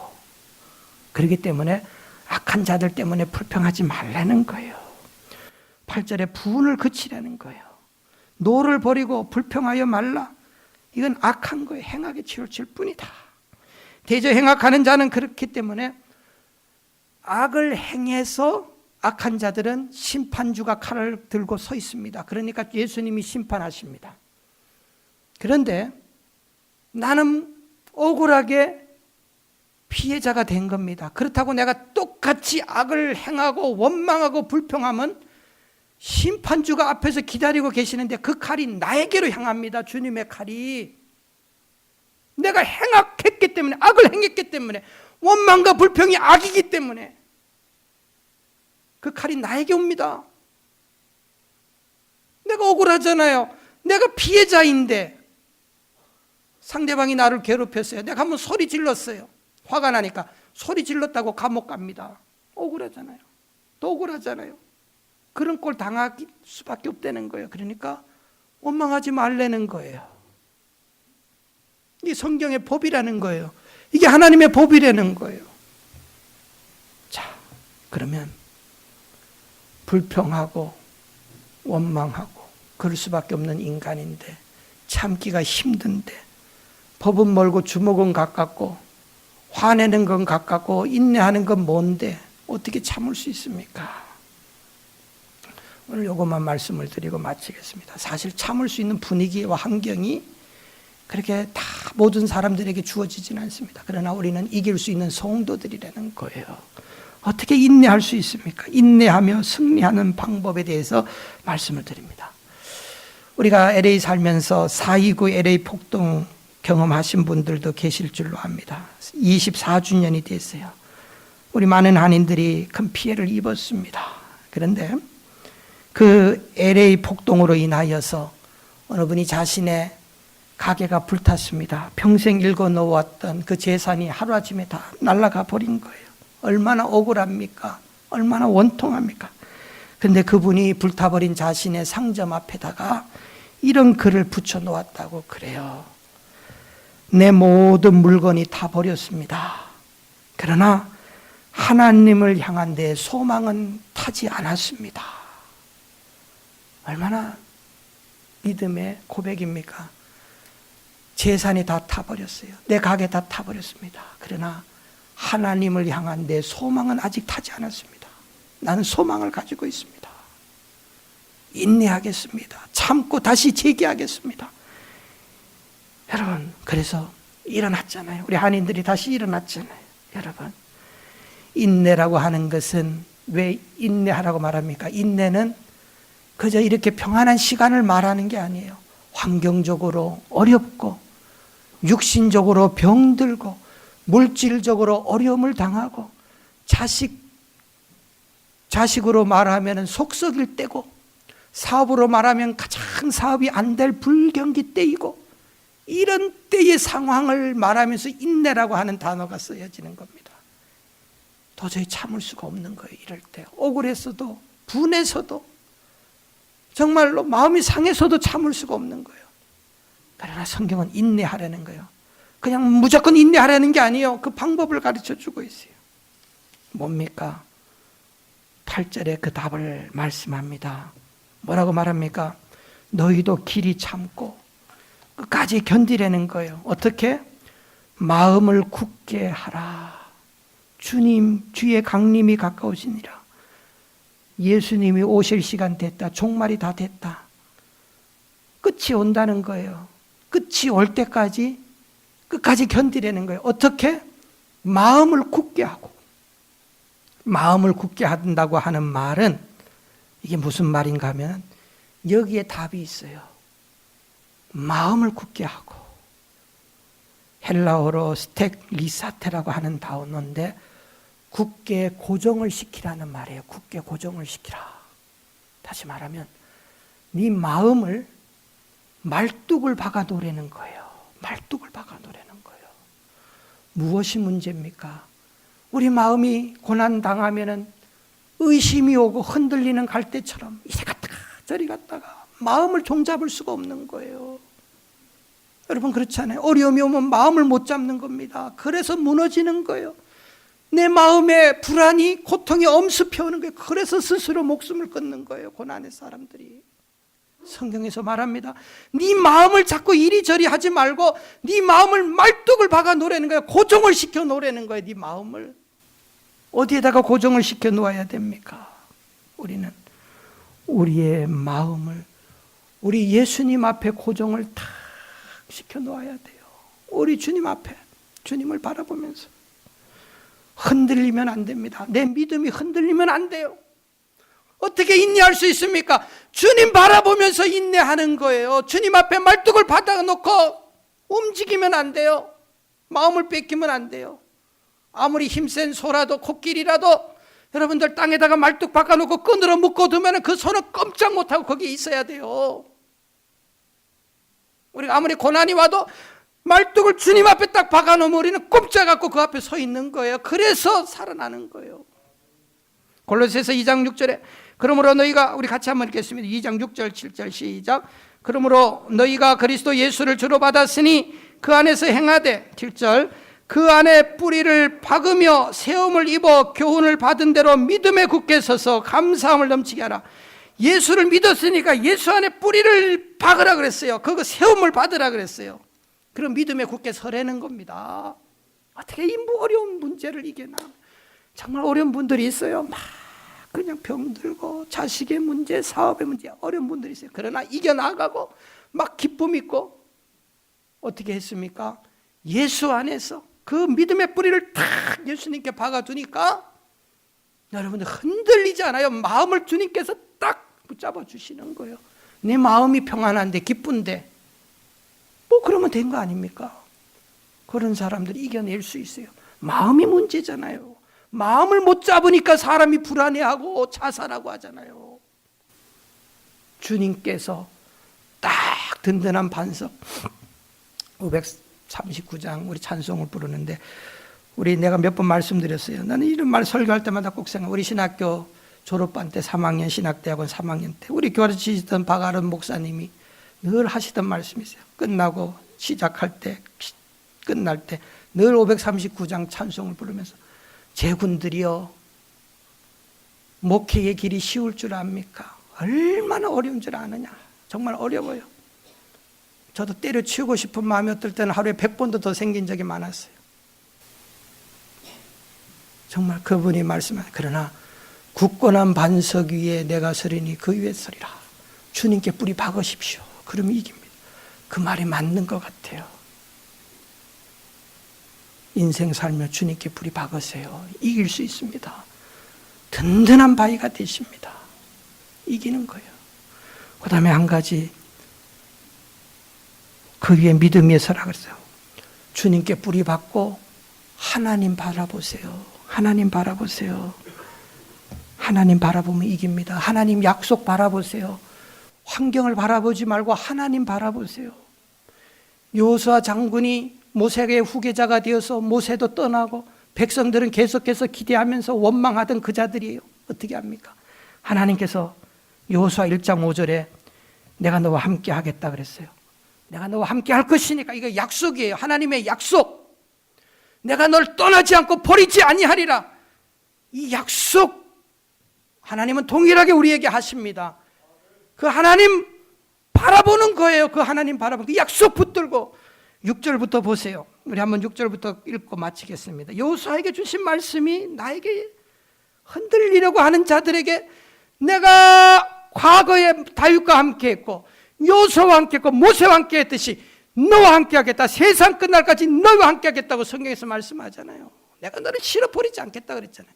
그렇기 때문에 악한 자들 때문에 불평하지 말라는 거예요. 8절에 분을 그치라는 거예요. 노를 버리고 불평하여 말라. 이건 악한 거예요. 행악에 치우칠 뿐이다. 대저 행악하는 자는 그렇기 때문에 악을 행해서 악한 자들은 심판주가 칼을 들고 서 있습니다. 그러니까 예수님이 심판하십니다. 그런데 나는 억울하게 피해자가 된 겁니다. 그렇다고 내가 똑같이 악을 행하고 원망하고 불평하면 심판주가 앞에서 기다리고 계시는데 그 칼이 나에게로 향합니다. 주님의 칼이. 내가 행악했기 때문에, 악을 행했기 때문에, 원망과 불평이 악이기 때문에 그 칼이 나에게 옵니다. 내가 억울하잖아요. 내가 피해자인데 상대방이 나를 괴롭혔어요. 내가 한번 소리 질렀어요. 화가 나니까 소리 질렀다고 감옥 갑니다. 억울하잖아요. 또 억울하잖아요. 그런 꼴 당할 수밖에 없다는 거예요. 그러니까 원망하지 말라는 거예요. 이게 성경의 법이라는 거예요. 이게 하나님의 법이라는 거예요. 자, 그러면 불평하고 원망하고 그럴 수밖에 없는 인간인데, 참기가 힘든데, 법은 멀고 주먹은 가깝고 화내는 건 가깝고 인내하는 건 먼데 어떻게 참을 수 있습니까? 오늘 요것만 말씀을 드리고 마치겠습니다. 사실 참을 수 있는 분위기와 환경이 그렇게 다 모든 사람들에게 주어지지는 않습니다. 그러나 우리는 이길 수 있는 성도들이라는 거예요. 어떻게 인내할 수 있습니까? 인내하며 승리하는 방법에 대해서 말씀을 드립니다. 우리가 LA 살면서 4.29 LA 폭동 경험하신 분들도 계실 줄로 압니다. 24주년이 됐어요. 우리 많은 한인들이 큰 피해를 입었습니다. 그런데 그 LA 폭동으로 인하여서 어느 분이 자신의 가게가 불탔습니다. 평생 일궈 놓았던 그 재산이 하루아침에 다 날아가 버린 거예요. 얼마나 억울합니까? 얼마나 원통합니까? 그런데 그분이 불타버린 자신의 상점 앞에다가 이런 글을 붙여 놓았다고 그래요. 내 모든 물건이 다 버렸습니다. 그러나 하나님을 향한 내 소망은 타지 않았습니다. 얼마나 믿음의 고백입니까? 재산이 다 타버렸어요. 내 가게 다 타버렸습니다. 그러나 하나님을 향한 내 소망은 아직 타지 않았습니다. 나는 소망을 가지고 있습니다. 인내하겠습니다. 참고 다시 재기하겠습니다. 여러분, 그래서 일어났잖아요. 우리 한인들이 다시 일어났잖아요. 여러분, 인내라고 하는 것은 왜 인내하라고 말합니까? 인내는 그저 이렇게 평안한 시간을 말하는 게 아니에요. 환경적으로 어렵고 육신적으로 병들고 물질적으로 어려움을 당하고 자식으로 말하면 속썩일 때고, 사업으로 말하면 가장 사업이 안 될 불경기 때이고, 이런 때의 상황을 말하면서 인내라고 하는 단어가 쓰여지는 겁니다. 도저히 참을 수가 없는 거예요. 이럴 때 억울해서도 분해서도 정말로 마음이 상해서도 참을 수가 없는 거예요. 그러나 성경은 인내하라는 거예요. 그냥 무조건 인내하라는 게 아니에요. 그 방법을 가르쳐 주고 있어요. 뭡니까? 8절에 그 답을 말씀합니다. 뭐라고 말합니까? 너희도 길이 참고 끝까지 견디라는 거예요. 어떻게? 마음을 굳게 하라. 주의 강림이 가까우시니라. 예수님이 오실 시간 됐다. 종말이 다 됐다. 끝이 온다는 거예요. 끝이 올 때까지 끝까지 견디라는 거예요. 어떻게? 마음을 굳게 하고. 마음을 굳게 한다고 하는 말은 이게 무슨 말인가 하면 여기에 답이 있어요. 마음을 굳게 하고. 헬라어로 스택리사테라고 하는 단어인데 굳게 고정을 시키라는 말이에요. 굳게 고정을 시키라. 다시 말하면 네 마음을 말뚝을 박아 놓으라는 거예요. 말뚝을 박아 놓으라는 거예요. 무엇이 문제입니까? 우리 마음이 고난당하면은 의심이 오고 흔들리는 갈대처럼 이리 갔다가 저리 갔다가 마음을 종잡을 수가 없는 거예요. 여러분 그렇잖아요. 어려움이 오면 마음을 못 잡는 겁니다. 그래서 무너지는 거예요. 내 마음에 불안이, 고통이 엄습해오는 거예요. 그래서 스스로 목숨을 끊는 거예요. 고난의 사람들이. 성경에서 말합니다. 네 마음을 자꾸 이리저리 하지 말고 네 마음을 말뚝을 박아 놓으라는 거예요. 고정을 시켜 놓으라는 거예요. 네 마음을. 어디에다가 고정을 시켜 놓아야 됩니까? 우리는 우리의 마음을 우리 예수님 앞에 고정을 탁 시켜 놓아야 돼요. 우리 주님 앞에, 주님을 바라보면서. 흔들리면 안 됩니다. 내 믿음이 흔들리면 안 돼요. 어떻게 인내할 수 있습니까? 주님 바라보면서 인내하는 거예요. 주님 앞에 말뚝을 받아놓고 움직이면 안 돼요. 마음을 뺏기면 안 돼요. 아무리 힘센 소라도 코끼리라도 여러분들 땅에다가 말뚝 박아놓고 끈으로 묶어두면 그 손은 꼼짝 못하고 거기에 있어야 돼요. 우리가 아무리 고난이 와도 말뚝을 주님 앞에 딱 박아놓으면 우리는 꼼짝 않고 그 앞에 서 있는 거예요. 그래서 살아나는 거예요. 골로새서 2장 6절에 그러므로 너희가, 우리 같이 한번 읽겠습니다. 2장 6절 7절 시작. 그러므로 너희가 그리스도 예수를 주로 받았으니 그 안에서 행하되 7절 그 안에 뿌리를 박으며 세움을 입어 교훈을 받은 대로 믿음에 굳게 서서 감사함을 넘치게 하라. 예수를 믿었으니까 예수 안에 뿌리를 박으라 그랬어요. 그거 세움을 받으라 그랬어요. 그럼 믿음에 굳게 서라는 겁니다. 어떻게 이 어려운 문제를 이겨나? 정말 어려운 분들이 있어요. 막 그냥 병들고 자식의 문제, 사업의 문제, 어려운 분들이 있어요. 그러나 이겨나가고 막 기쁨 있고 어떻게 했습니까? 예수 안에서 그 믿음의 뿌리를 탁 예수님께 박아두니까 여러분들 흔들리지 않아요. 마음을 주님께서 딱 붙잡아 주시는 거예요. 내 마음이 평안한데 기쁜데 뭐 그러면 된 거 아닙니까? 그런 사람들이 이겨낼 수 있어요. 마음이 문제잖아요. 마음을 못 잡으니까 사람이 불안해하고 자살하고 하잖아요. 주님께서 딱 든든한 반석 539장 우리 찬송을 부르는데 내가 몇 번 말씀드렸어요. 나는 이런 말 설교할 때마다 꼭 생각. 우리 신학교 졸업반 때 3학년 신학대학원 3학년 때 우리 교회에서 지시던 박아름 목사님이 늘 하시던 말씀이 있어요. 끝나고 시작할 때 끝날 때 늘 539장 찬송을 부르면서 제군들이여 목회의 길이 쉬울 줄 압니까? 얼마나 어려운 줄 아느냐. 정말 어려워요. 저도 때려치우고 싶은 마음이 어떨 때는 하루에 100번도 더 생긴 적이 많았어요. 정말 그분이 말씀하신 그러나 굳건한 반석 위에 내가 서리니 그 위에 서리라. 주님께 뿌리 박으십시오. 그러면 이깁니다. 그 말이 맞는 것 같아요. 인생 살며 주님께 뿌리 박으세요. 이길 수 있습니다. 든든한 바위가 되십니다. 이기는 거예요. 그 다음에 한 가지 그 위에 믿음이 서라 그랬어요. 주님께 뿌리 박고 하나님 바라보세요. 하나님 바라보세요. 하나님 바라보면 이깁니다. 하나님 약속 바라보세요. 환경을 바라보지 말고 하나님 바라보세요. 여호수아 장군이 모세의 후계자가 되어서 모세도 떠나고 백성들은 계속해서 기대하면서 원망하던 그 자들이에요. 어떻게 합니까? 하나님께서 여호수아 1장 5절에 내가 너와 함께 하겠다 그랬어요. 내가 너와 함께 할 것이니까 이거 약속이에요. 하나님의 약속. 내가 널 떠나지 않고 버리지 아니하리라. 이 약속 하나님은 동일하게 우리에게 하십니다. 그 하나님 바라보는 거예요. 그 하나님 바라보는 그 약속 붙들고 6절부터 보세요. 우리 한번 6절부터 읽고 마치겠습니다. 여호수아에게 주신 말씀이 나에게 흔들리려고 하는 자들에게 내가 과거에 다윗과 함께 했고 여호수아와 함께 했고 모세와 함께 했듯이 너와 함께 하겠다. 세상 끝날까지 너와 함께 하겠다고 성경에서 말씀하잖아요. 내가 너를 실어버리지 않겠다 그랬잖아요.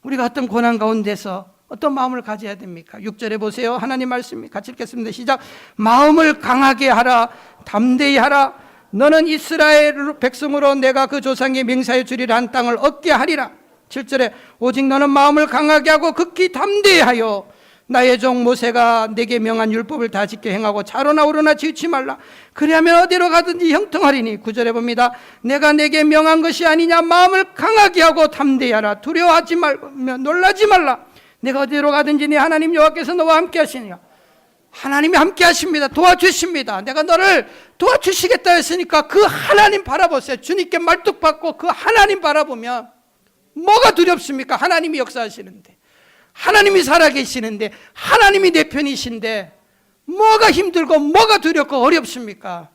우리가 어떤 고난 가운데서 어떤 마음을 가져야 됩니까? 6절에 보세요. 하나님 말씀이 같이 읽겠습니다. 시작. 마음을 강하게 하라. 담대히 하라. 너는 이스라엘 백성으로 내가 그 조상의 맹세하여 주리라 한 땅을 얻게 하리라. 7절에 오직 너는 마음을 강하게 하고 극히 담대히 하여 나의 종 모세가 내게 명한 율법을 다 지켜 행하고 좌로나 우로나 지우치 말라. 그리하면 어디로 가든지 형통하리니. 9절에 봅니다. 내가 내게 명한 것이 아니냐. 마음을 강하게 하고 담대히 하라. 두려워하지 말며 놀라지 말라. 내가 어디로 가든지 네 하나님 여호와께서 너와 함께 하시니라. 하나님이 함께 하십니다. 도와주십니다. 내가 너를 도와주시겠다 했으니까 그 하나님 바라보세요. 주님께 말뚝 받고 그 하나님 바라보면 뭐가 두렵습니까? 하나님이 역사하시는데, 하나님이 살아계시는데, 하나님이 내 편이신데 뭐가 힘들고 뭐가 두렵고 어렵습니까?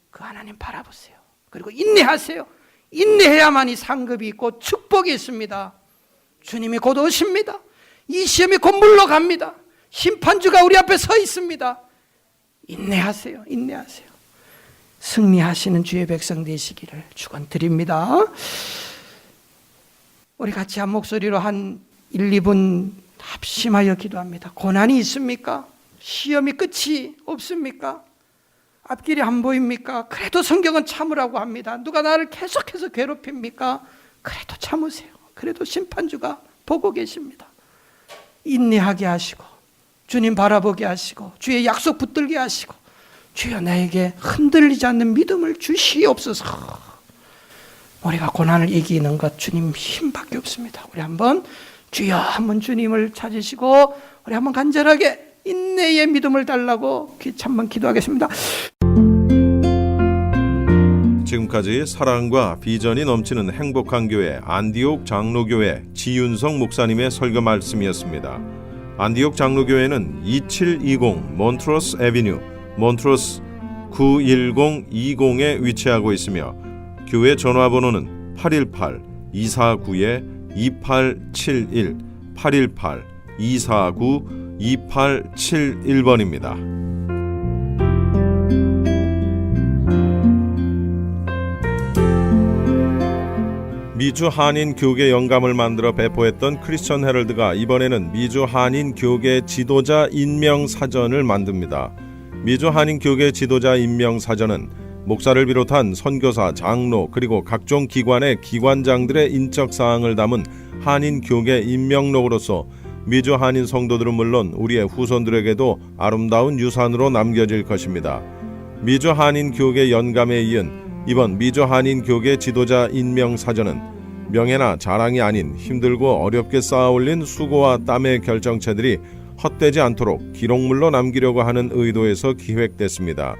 그 하나님 바라보세요. 그리고 인내하세요. 인내해야만이 상급이 있고 축복이 있습니다. 주님이 곧 오십니다. 이 시험이 곧 물러갑니다. 심판주가 우리 앞에 서 있습니다. 인내하세요. 인내하세요. 승리하시는 주의 백성 되시기를 축원드립니다. 우리 같이 한 목소리로 한 1, 2분 합심하여 기도합니다. 고난이 있습니까? 시험이 끝이 없습니까? 앞길이 안 보입니까? 그래도 성경은 참으라고 합니다. 누가 나를 계속해서 괴롭힙니까? 그래도 참으세요. 그래도 심판주가 보고 계십니다. 인내하게 하시고 주님 바라보게 하시고 주의 약속 붙들게 하시고 주여 나에게 흔들리지 않는 믿음을 주시옵소서. 우리가 고난을 이기는 것 주님 힘밖에 없습니다. 우리 한번 주여 한번 주님을 찾으시고 우리 한번 간절하게 인내의 믿음을 달라고 한번 기도하겠습니다. 지금까지 사랑과 비전이 넘치는 행복한 교회 안디옥 장로교회 지윤성 목사님의 설교 말씀이었습니다. 안디옥 장로교회는 2720 몬트로스 애비뉴 몬트로스 91020에 위치하고 있으며 교회 전화번호는 818-249-2871 818-249-2871번입니다. 미주 한인 교계 영감을 만들어 배포했던 크리스천 헤럴드가 이번에는 미주 한인 교계 지도자 임명 사전을 만듭니다. 미주 한인 교계 지도자 임명 사전은 목사를 비롯한 선교사, 장로 그리고 각종 기관의 기관장들의 인적 사항을 담은 한인 교계 임명록으로서 미주 한인 성도들은 물론 우리의 후손들에게도 아름다운 유산으로 남겨질 것입니다. 미주 한인 교계 연감에 이은 이번 미주 한인 교계 지도자 임명 사전은 명예나 자랑이 아닌 힘들고 어렵게 쌓아올린 수고와 땀의 결정체들이 헛되지 않도록 기록물로 남기려고 하는 의도에서 기획됐습니다.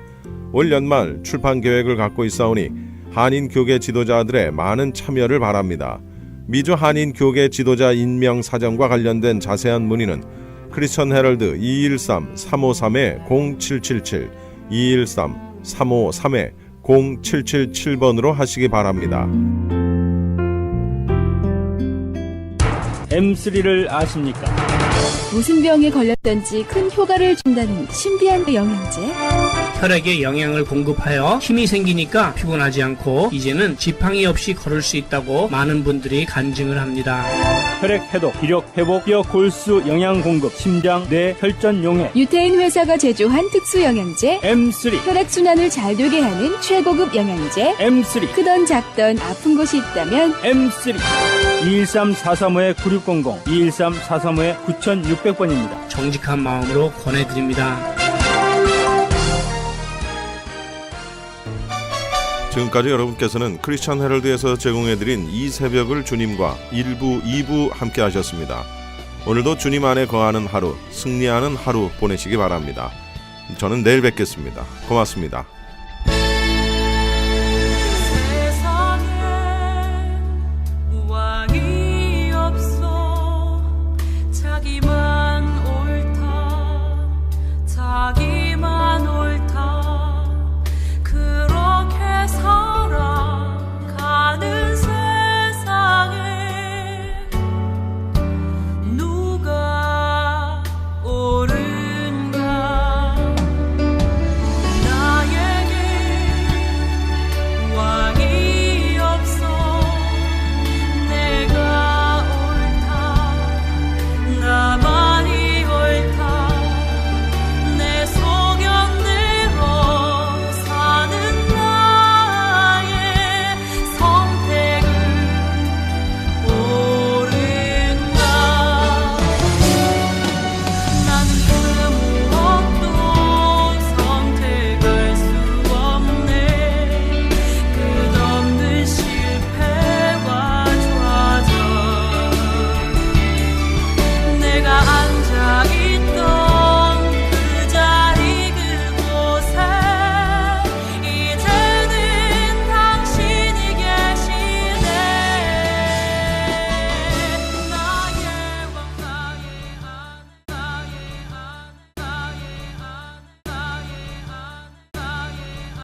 올 연말 출판 계획을 갖고 있사오니 한인 교계 지도자들의 많은 참여를 바랍니다. 미주 한인 교계 지도자 임명 사전과 관련된 자세한 문의는 크리스천 헤럴드 213-353-0777 213-353-0777번으로 하시기 바랍니다. M3를 아십니까? 무슨 병에 걸렸던지 큰 효과를 준다는 신비한 영양제. 혈액에 영양을 공급하여 힘이 생기니까 피곤하지 않고 이제는 지팡이 없이 걸을 수 있다고 많은 분들이 간증을 합니다. 혈액 해독, 기력 회복, 뼈 골수 영양 공급, 심장, 뇌, 혈전 용해. 유태인 회사가 제조한 특수 영양제. M3, 혈액 순환을 잘 되게 하는 최고급 영양제. M3, 크던 작던 아픈 곳이 있다면 M3. 213-435-9600, 213-435-9600번입니다. 정직한 마음으로 권해드립니다. 지금까지 여러분께서는 크리스천 헤럴드에서 제공해드린 이 새벽을 주님과 1부, 2부 함께 하셨습니다. 오늘도 주님 안에 거하는 하루, 승리하는 하루 보내시기 바랍니다. 저는 내일 뵙겠습니다. 고맙습니다.